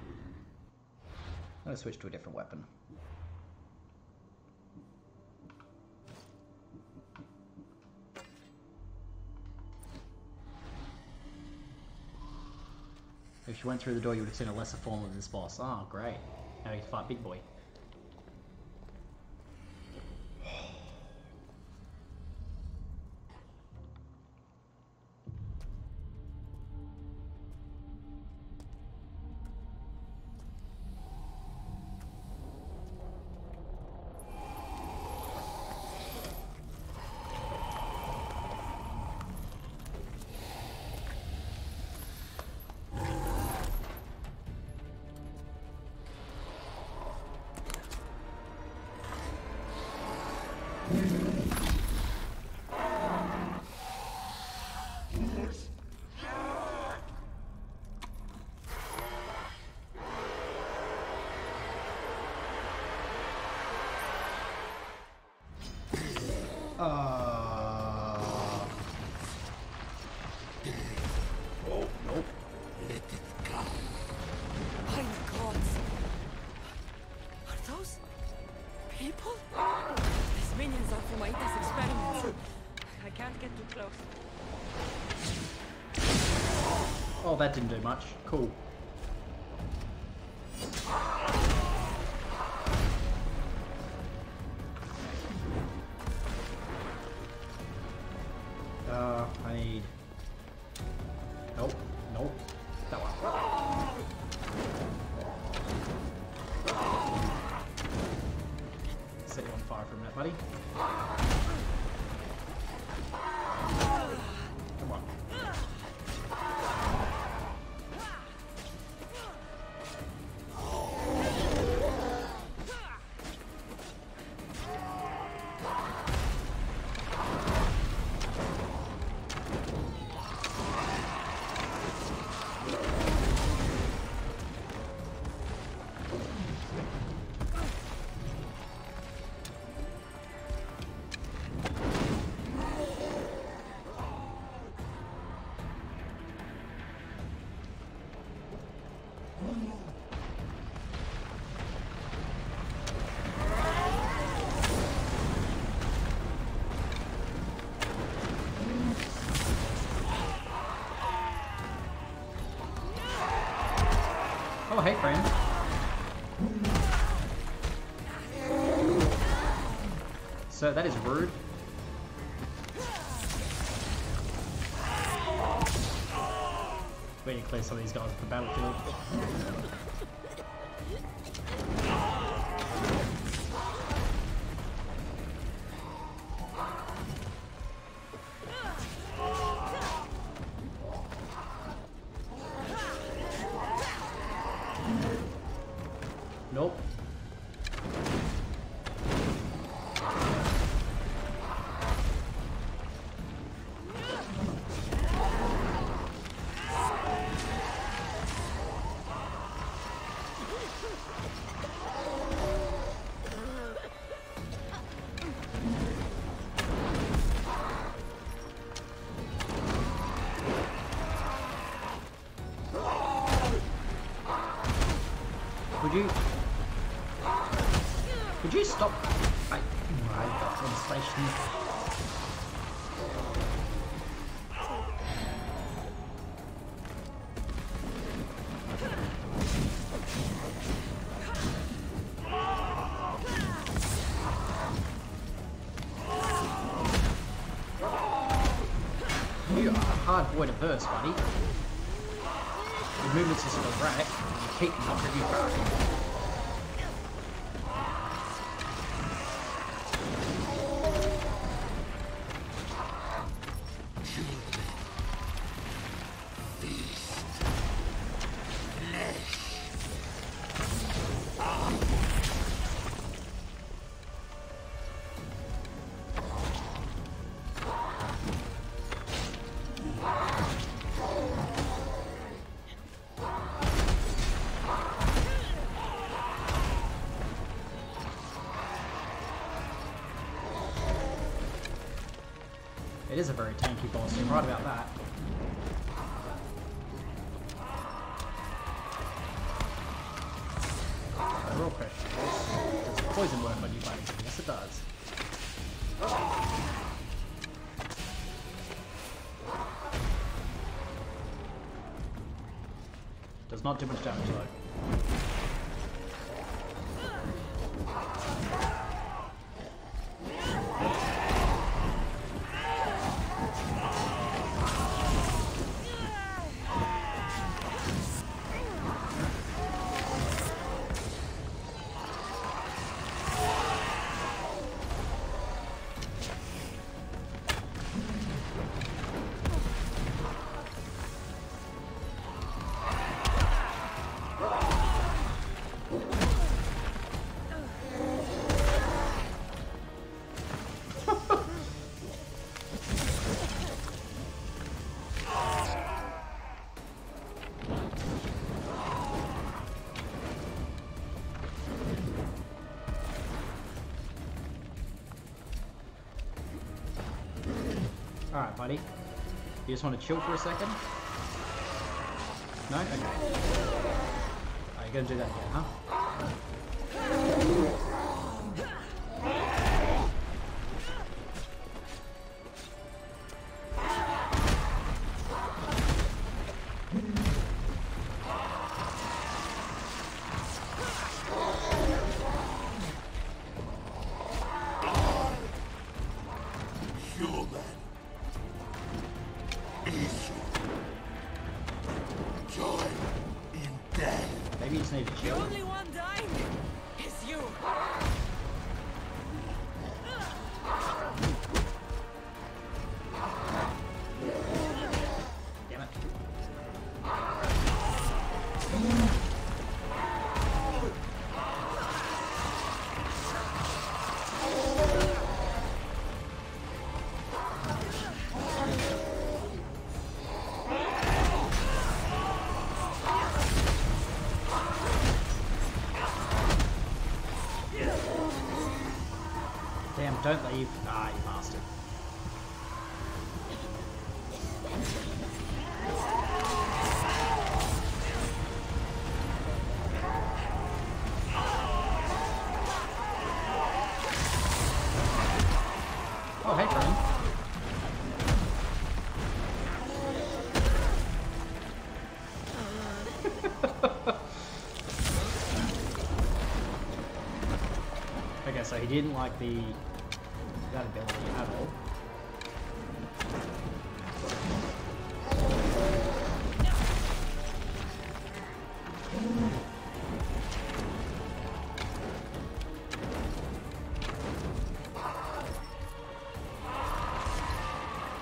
S1: I'm going to switch to a different weapon. If you went through the door, you would have seen a lesser form of this boss. Oh, great. Now you can fight Big Boy.
S8: Oh, no.
S3: Let it come. My gods! Are those people? These minions are for my experiments. I can't get too close.
S1: Oh, that didn't do much. Cool. I need... Nope, nope. That one. Set you on fire for a minute, buddy. Come on. Oh, hey, friend. So that is rude. We need to clear some of these guys off the battlefield. Nope. Would you stop? My God, station. You are a hard boy to verse, buddy. Your movements are sort of erratic, and you keep knocking you back. It is a very tanky boss, you're right about that. The real question is, does poison work on you, buddy? Yes, it does. Does not do much damage though. Alright, buddy. You just want to chill for a second? No? Okay. Oh, you're gonna do that again, huh? Maybe you just need to chill.
S7: The only one dying is you.
S1: Damn it. Damn, don't leave. Ah, you bastard. Oh, hey, friend. so he didn't like that ability at all.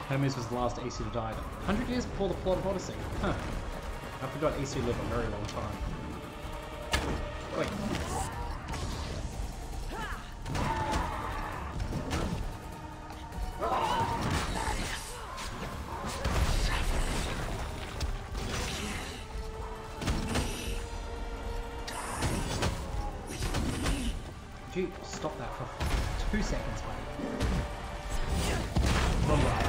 S1: Hermes was the last EC to die 100 years before the plot of Odyssey. Huh. I forgot EC lived a very long time. Wait. Could you stop that for 2 seconds, mate? Wrong way.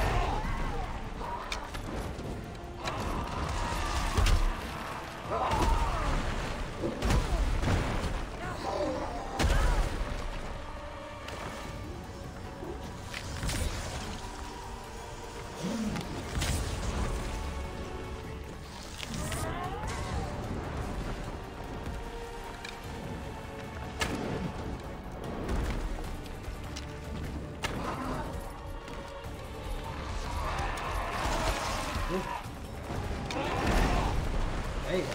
S1: There you go.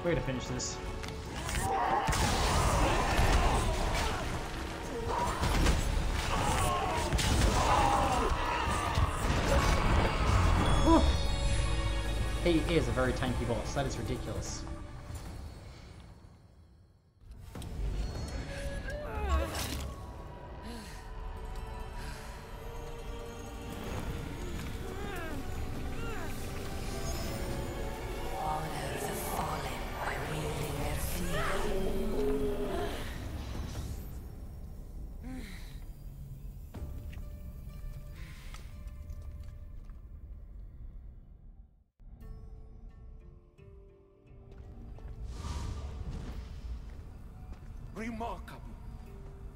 S1: We're gonna finish this. Ooh. He is a very tanky boss. That is ridiculous.
S8: Remarkable.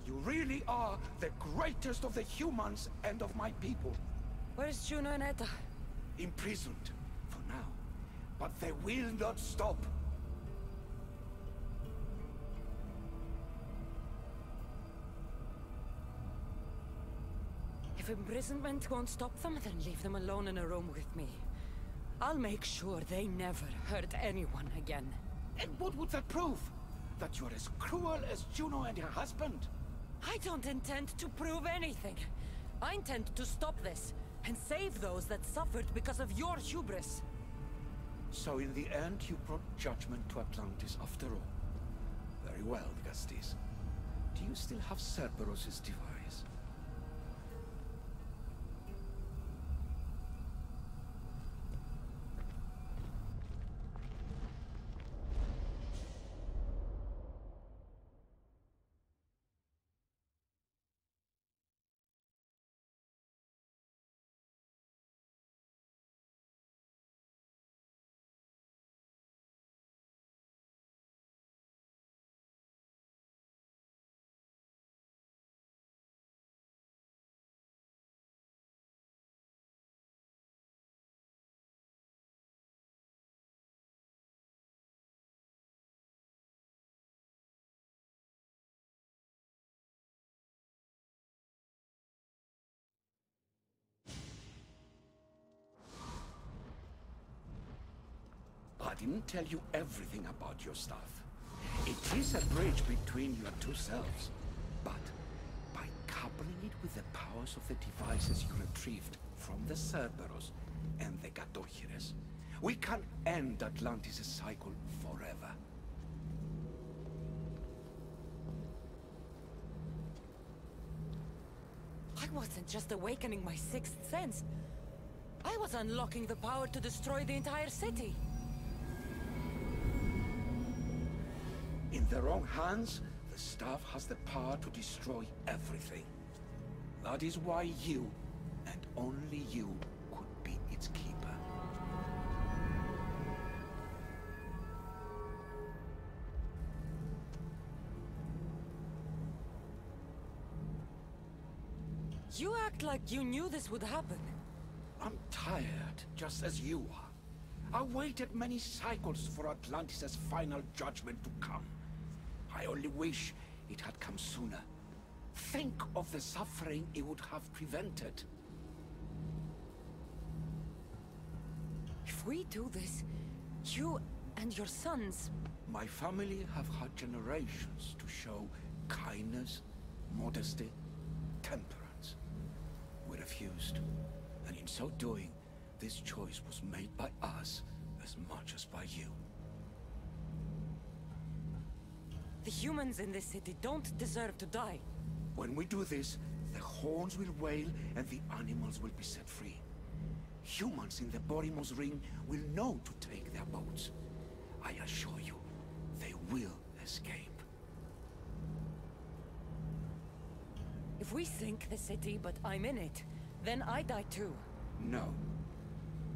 S8: You really are the greatest of the humans and of my people.
S3: Where's Juno and Etta?
S8: Imprisoned, for now. But they will not stop.
S3: If imprisonment won't stop them, then leave them alone in a room with me. I'll make sure they never hurt anyone again.
S8: And what would that prove? That you're as cruel as Juno and her husband?
S3: I don't intend to prove anything. I intend to stop this, and save those that suffered because of your hubris.
S8: So in the end, you brought judgment to Atlantis after all. Very well, Gastis. Do you still have Cerberus' device? I didn't tell you everything about your stuff. It is a bridge between your two selves. But by coupling it with the powers of the devices you retrieved from the Cerberus and the Gatohires, we can end Atlantis' cycle forever.
S3: I wasn't just awakening my sixth sense. I was unlocking the power to destroy the entire city.
S8: In the wrong hands, the staff has the power to destroy everything. That is why you, and only you, could be its keeper.
S3: You act like you knew this would happen.
S8: I'm tired, just as you are. I waited many cycles for Atlantis' final judgment to come. I only wish it had come sooner. Think of the suffering it would have prevented.
S3: If we do this, you and your sons...
S8: My family have had generations to show kindness, modesty, temperance. We refused, and in so doing, this choice was made by us as much as by you.
S3: The humans in this city don't deserve to die.
S8: When we do this, the horns will wail and the animals will be set free. Humans in the Borimos Ring will know to take their boats. I assure you, they will escape.
S3: If we sink the city, but I'm in it, then I die too.
S8: No.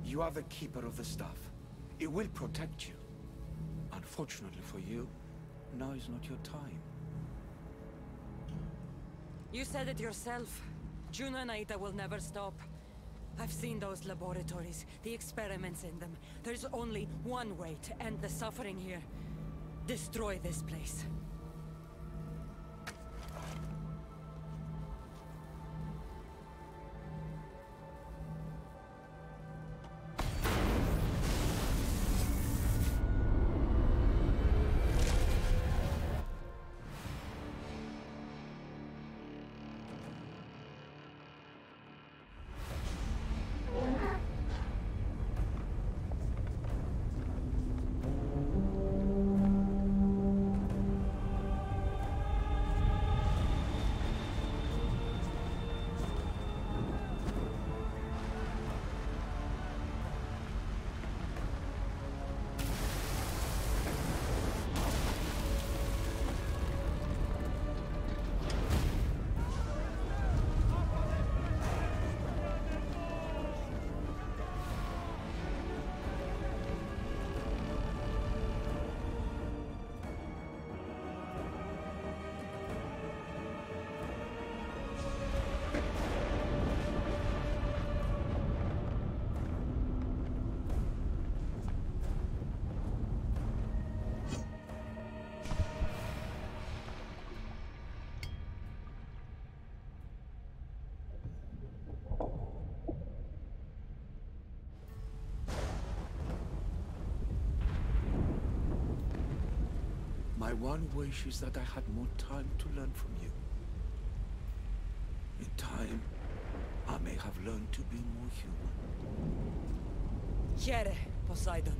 S8: You are the keeper of the staff. It will protect you. Unfortunately for you, now is not your time.
S3: You said it yourself. Juno and Aida will never stop. I've seen those laboratories, the experiments in them. There's only one way to end the suffering here. Destroy this place.
S8: My one wish is that I had more time to learn from you. In time, I may have learned to be more human.
S3: Here, Poseidon.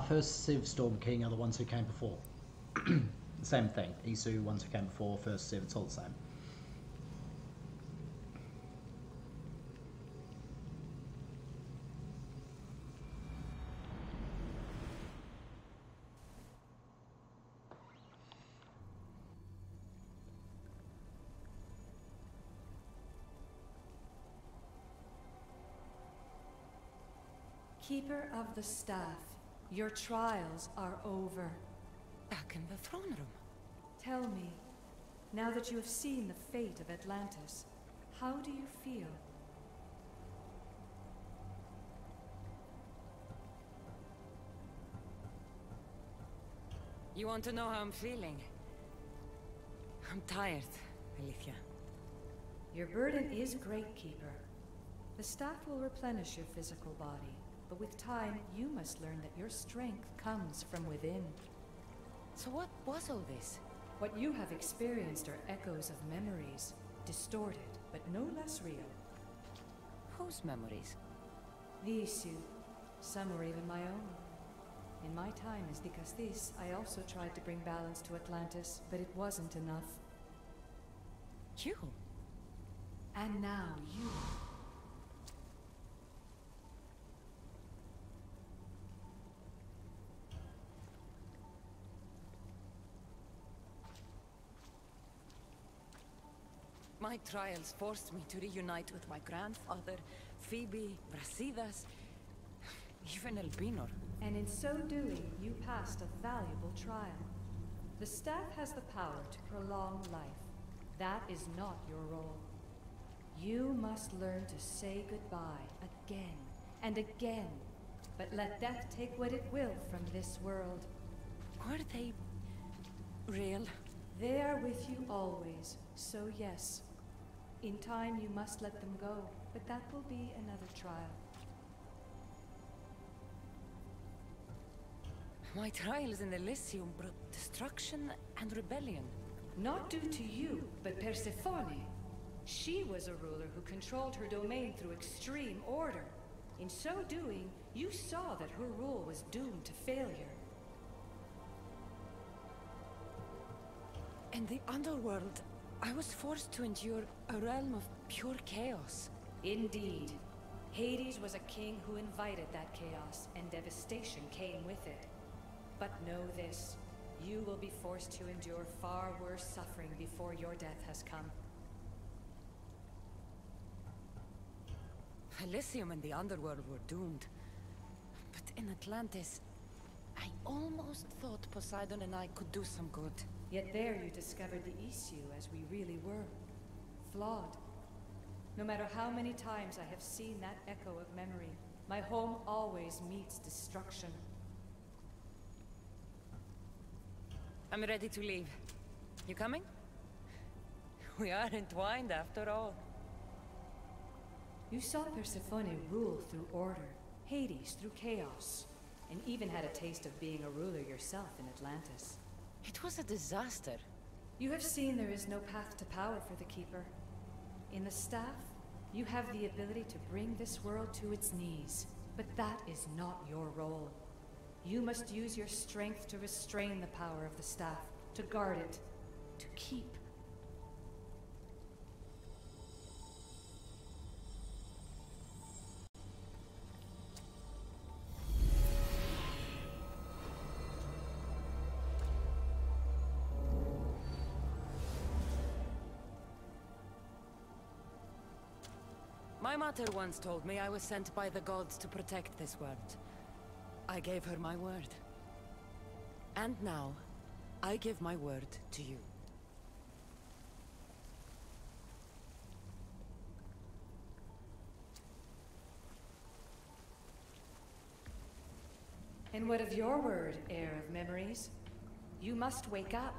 S1: First Civ, Storm King are the ones who came before. Same thing. Isu, ones who came before, first Civ, it's all the same.
S10: Keeper of the Staff, your trials are over.
S3: Back in the throne room.
S10: Tell me, now that you have seen the fate of Atlantis, how do you feel?
S3: You want to know how I'm feeling? I'm tired, Alethea.
S10: Your burden is great, Keeper. The staff will replenish your physical body, but with time, you must learn that your strength comes from within.
S3: So what was all this?
S10: What you have experienced are echoes of memories, Distorted, but no less real.
S3: Whose memories?
S10: The issue. Some were even my own. In my time as Dicastis, I also tried to bring balance to Atlantis, but it wasn't enough.
S3: You?
S10: And now you.
S3: My trials forced me to reunite with my grandfather, Phoebe, Brasidas, even Elbinor.
S10: And in so doing, you passed a valuable trial. The staff has the power to prolong life. That is not your role. You must learn to say goodbye again and again, but let death take what it will from this world.
S3: Were they real?
S10: They are with you always, so yes. In time you must let them go, but that will be another trial.
S3: My trials in Elysium brought destruction and rebellion.
S10: Not due to you, but Persephone. She was a ruler who controlled her domain through extreme order. In so doing, you saw that her rule was doomed to failure.
S3: In the underworld, I was forced to endure a realm of pure chaos.
S10: Indeed. Hades was a king who invited that chaos, and devastation came with it. But know this, you will be forced to endure far worse suffering before your death has come.
S3: Elysium and the underworld were doomed. But in Atlantis, I almost thought Poseidon and I could do some good.
S10: Yet there you discovered the issue as we really were. Flawed. No matter how many times I have seen that echo of memory, my home always meets destruction.
S3: I'm ready to leave. You coming? We are entwined after all.
S10: You saw Persephone rule through order, Hades through chaos, and even had a taste of being a ruler yourself in Atlantis.
S3: It was a disaster.
S10: You have seen there is no path to power for the Keeper. In the staff, you have the ability to bring this world to its knees, but that is not your role. You must use your strength to restrain the power of the staff, to guard it, to keep.
S3: My mother once told me I was sent by the gods to protect this world. I gave her my word. And now, I give my word to you.
S10: And what of your word, heir of memories? You must wake up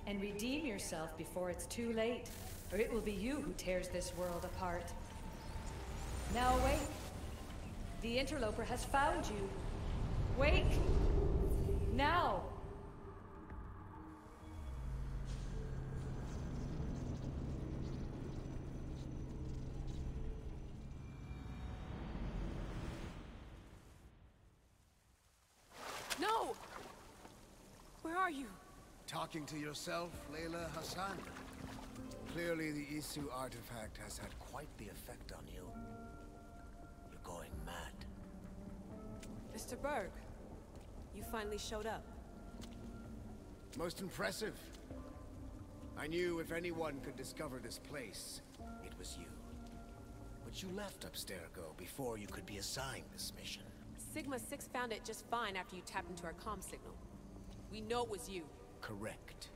S10: and redeem yourself before it's too late, or it will be you who tears this world apart. Now awake! The interloper has found you. Wake! Now!
S7: No! Where are you?
S11: Talking to yourself, Layla Hassan? Clearly the Isu artifact has had quite the effect on you. You're going mad.
S7: Mr. Berg, you finally showed up.
S11: Most impressive. I knew if anyone could discover this place, it was you. But you left Abstergo before you could be assigned this mission.
S12: Sigma 6 found it just fine after you tapped into our comm signal. We know it was you.
S11: Correct.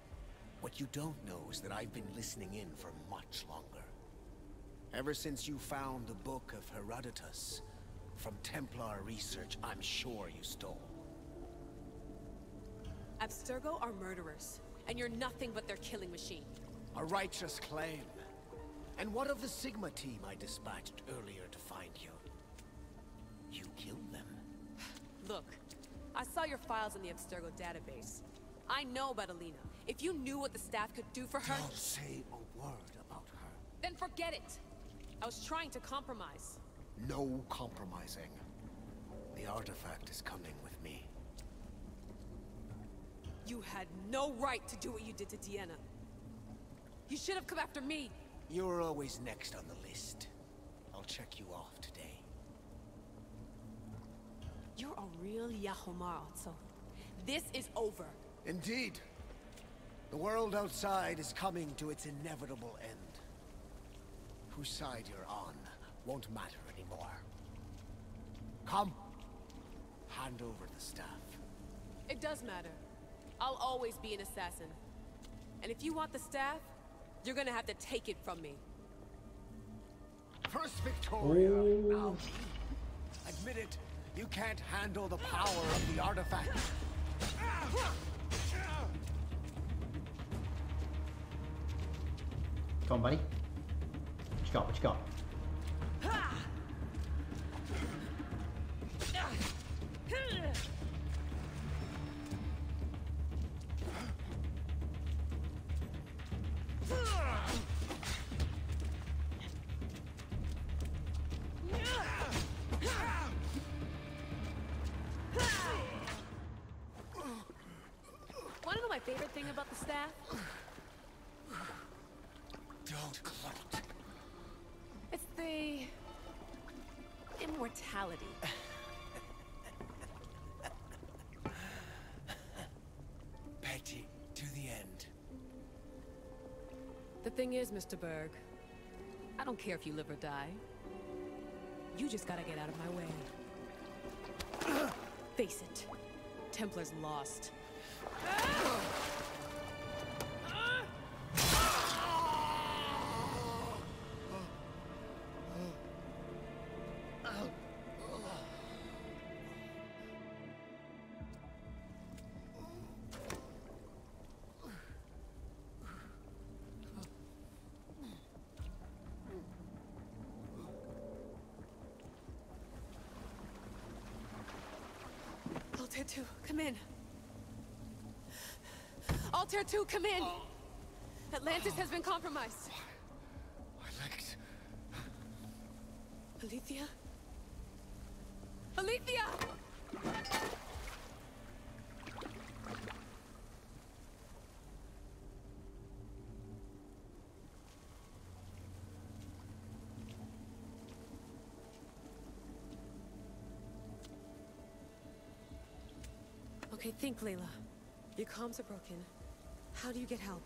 S11: What you don't know is that I've been listening in for much longer. Ever since you found the Book of Herodotus, from Templar research I'm sure you stole.
S12: Abstergo are murderers, and you're nothing but their killing machine.
S11: A righteous claim. And what of the Sigma team I dispatched earlier to find you? You killed them.
S12: Look, I saw your files in the Abstergo database. I know about Alina. If you knew what the staff could do for her...
S11: Don't say a word about her.
S12: Then forget it. I was trying to compromise.
S11: No compromising. The artifact is coming with me.
S12: You had no right to do what you did to Deanna. You should have come after me.
S11: You're always next on the list. I'll check you off today.
S12: You're a real Yahomar, so this is over.
S11: Indeed. The world outside is coming to its inevitable end. Whose side you're on won't matter anymore. Come. Hand over the staff.
S12: It does matter. I'll always be an assassin. And if you want the staff, you're gonna have to take it from me.
S11: First Victoria, now me. Admit it, you can't handle the power of the artifact.
S1: Come on, buddy. What you got? What you got?
S12: Wanna know my favorite thing about the staff?
S11: Don't gloat.
S12: It's the immortality.
S11: Petty to the end.
S12: The thing is, Mr. Berg, I don't care if you live or die. You just gotta get out of my way. Face it, Templar's lost. Altair 2, come in. Altair 2, come in! Atlantis has been compromised.
S11: My legs.
S12: Alethea? Alethea! Okay, think, Layla. Your comms are broken. How do you get help?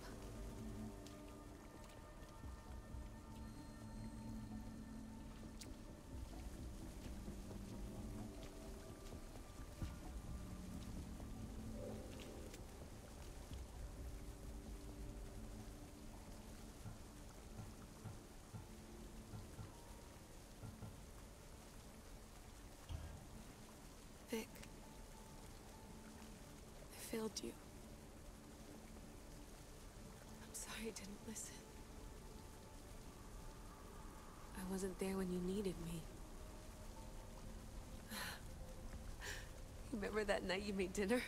S12: Vic. I failed you. I'm sorry I didn't listen. I wasn't there when you needed me. Remember that night you made dinner?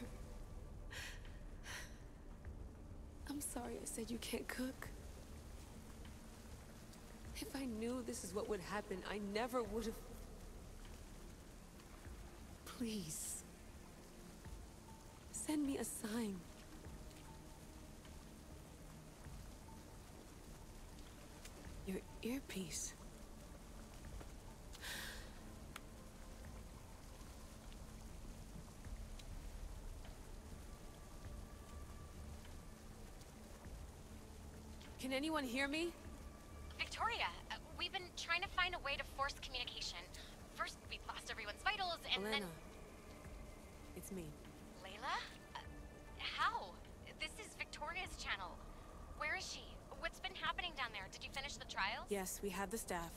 S12: I'm sorry I said you can't cook. If I knew this is what would happen, I never would have... Please. Send me a sign. Your earpiece. Can anyone hear me?
S13: Victoria, we've been trying to find a way to force communication. First, we lost everyone's vitals, and
S12: Elena.
S13: then...
S12: It's me.
S13: Layla? How? This is Victoria's channel. Where is she? What's been happening down there? Did you finish the trials?
S12: Yes, we have the staff.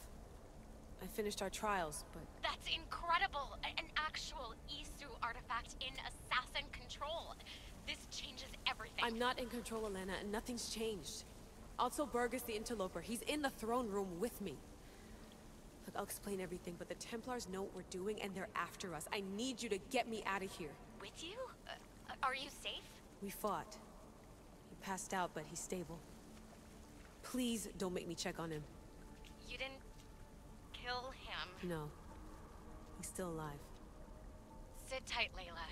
S12: I finished our trials, but...
S13: That's incredible! An actual Isu artifact in assassin control. This changes everything.
S12: I'm not in control, Elena, and nothing's changed. Also, Berg is the interloper. He's in the throne room with me. Look, I'll explain everything, but the Templars know what we're doing, and they're after us. I need you to get me out of here.
S13: With you? Are you safe?
S12: We fought. He passed out, but he's stable. Please don't make me check on him.
S13: You didn't kill him.
S12: No. He's still alive.
S13: Sit tight, Layla.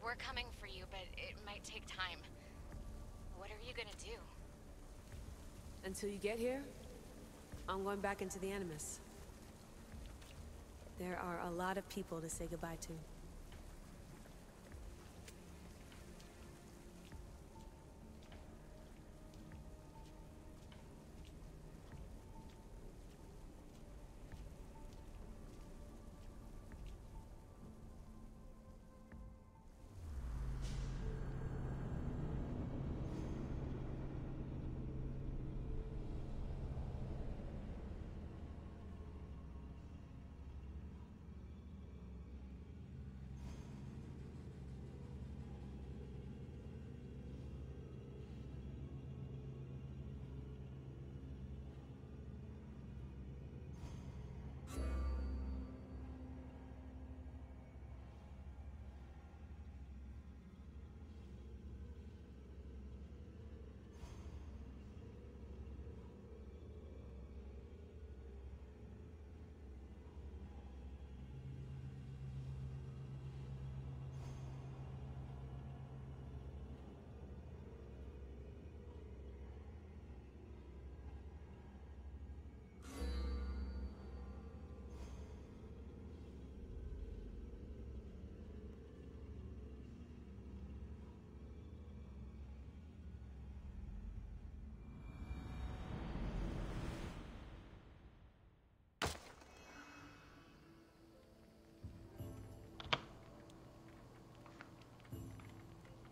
S13: We're coming for you, but it might take time. What are you gonna do?
S12: Until you get here, I'm going back into the Animus. There are a lot of people to say goodbye to.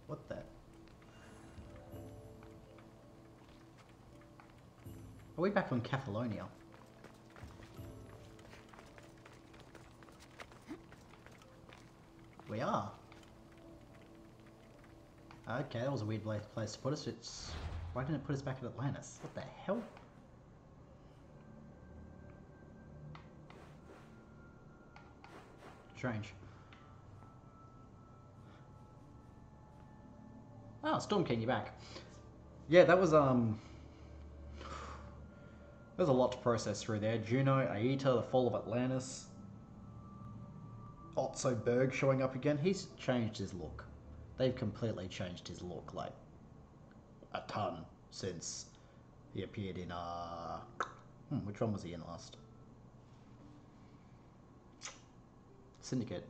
S1: What the? Are we back on Catalonia? We are. Okay, that was a weird place to put us. Why didn't it put us back in Atlantis? What the hell? Strange. Oh, Storm King, you're back. Yeah, that was there's a lot to process through there. Juno, Aita, the fall of Atlantis. Otso Berg showing up again. He's changed his look. They've completely changed his look, like, a ton since he appeared in, which one was he in last? Syndicate.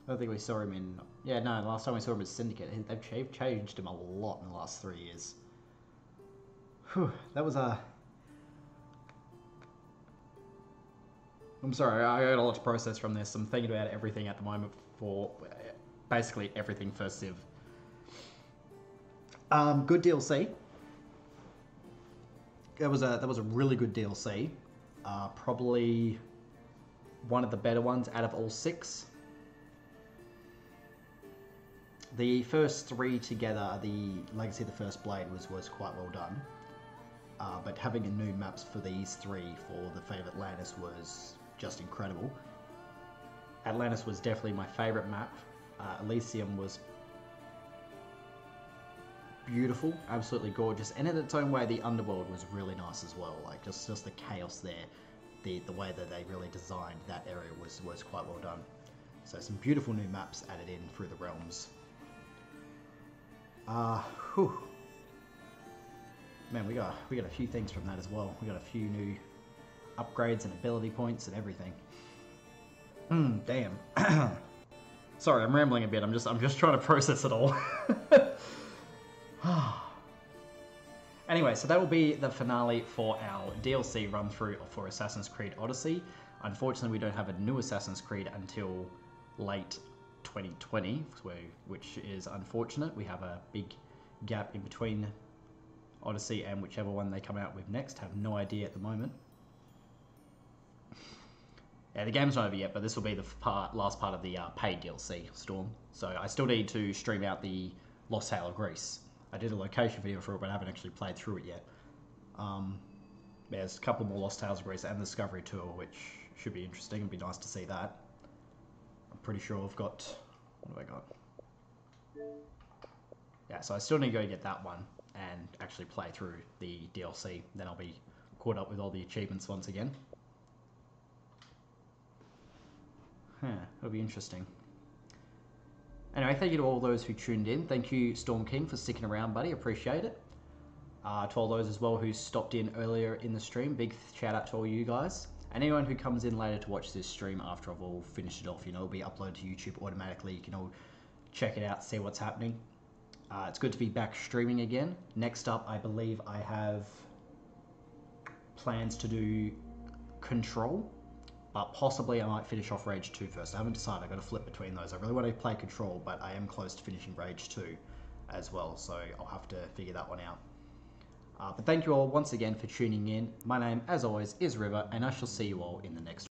S1: I don't think we saw him in... Yeah, no, last time we saw him as Syndicate. They've changed him a lot in the last 3 years. Whew, that was a... I'm sorry, I got a lot to process from this. I'm thinking about everything at the moment for basically everything for Civ. Good DLC. That was a really good DLC. Probably one of the better ones out of all 6. The first 3 together, the Legacy of the First Blade was quite well done. But having a new maps for these 3 for the Fate of Atlantis was just incredible. Atlantis was definitely my favourite map. Elysium was beautiful, absolutely gorgeous, and in its own way the underworld was really nice as well. Like just the chaos there, the way that they really designed that area was quite well done. So some beautiful new maps added in through the realms. Whew. Man, we got a few things from that as well. We got a few new upgrades and ability points and everything. Damn. Sorry, I'm rambling a bit. I'm just trying to process it all. Anyway, so that will be the finale for our DLC run through for Assassin's Creed Odyssey. Unfortunately, we don't have a new Assassin's Creed until late 2020, which is unfortunate. We have a big gap in between Odyssey and whichever one they come out with next. Have no idea at the moment. Yeah, the game's not over yet, but this will be the last part of the paid DLC, Storm. So I still need to stream out the Lost Tale of Greece. I did a location video for it, but I haven't actually played through it yet. There's a couple more Lost Tales of Greece and the Discovery Tour, which should be interesting. It'd be nice to see that. I'm pretty sure I've got... What have I got? Yeah, so I still need to go get that one. and actually play through the DLC. Then I'll be caught up with all the achievements once again. It'll be interesting. Anyway, thank you to all those who tuned in. Thank you, Storm King, for sticking around, buddy. Appreciate it. To all those as well who stopped in earlier in the stream, big shout out to all you guys. And anyone who comes in later to watch this stream after I've all finished it off, you know, it'll be uploaded to YouTube automatically. You can all check it out, see what's happening. It's good to be back streaming again. Next up, I believe I have plans to do Control, but possibly I might finish off Rage 2 first. I haven't decided. I've got to flip between those. I really want to play Control, but I am close to finishing Rage 2 as well, so I'll have to figure that one out. But thank you all once again for tuning in. My name, as always, is River, and I shall see you all in the next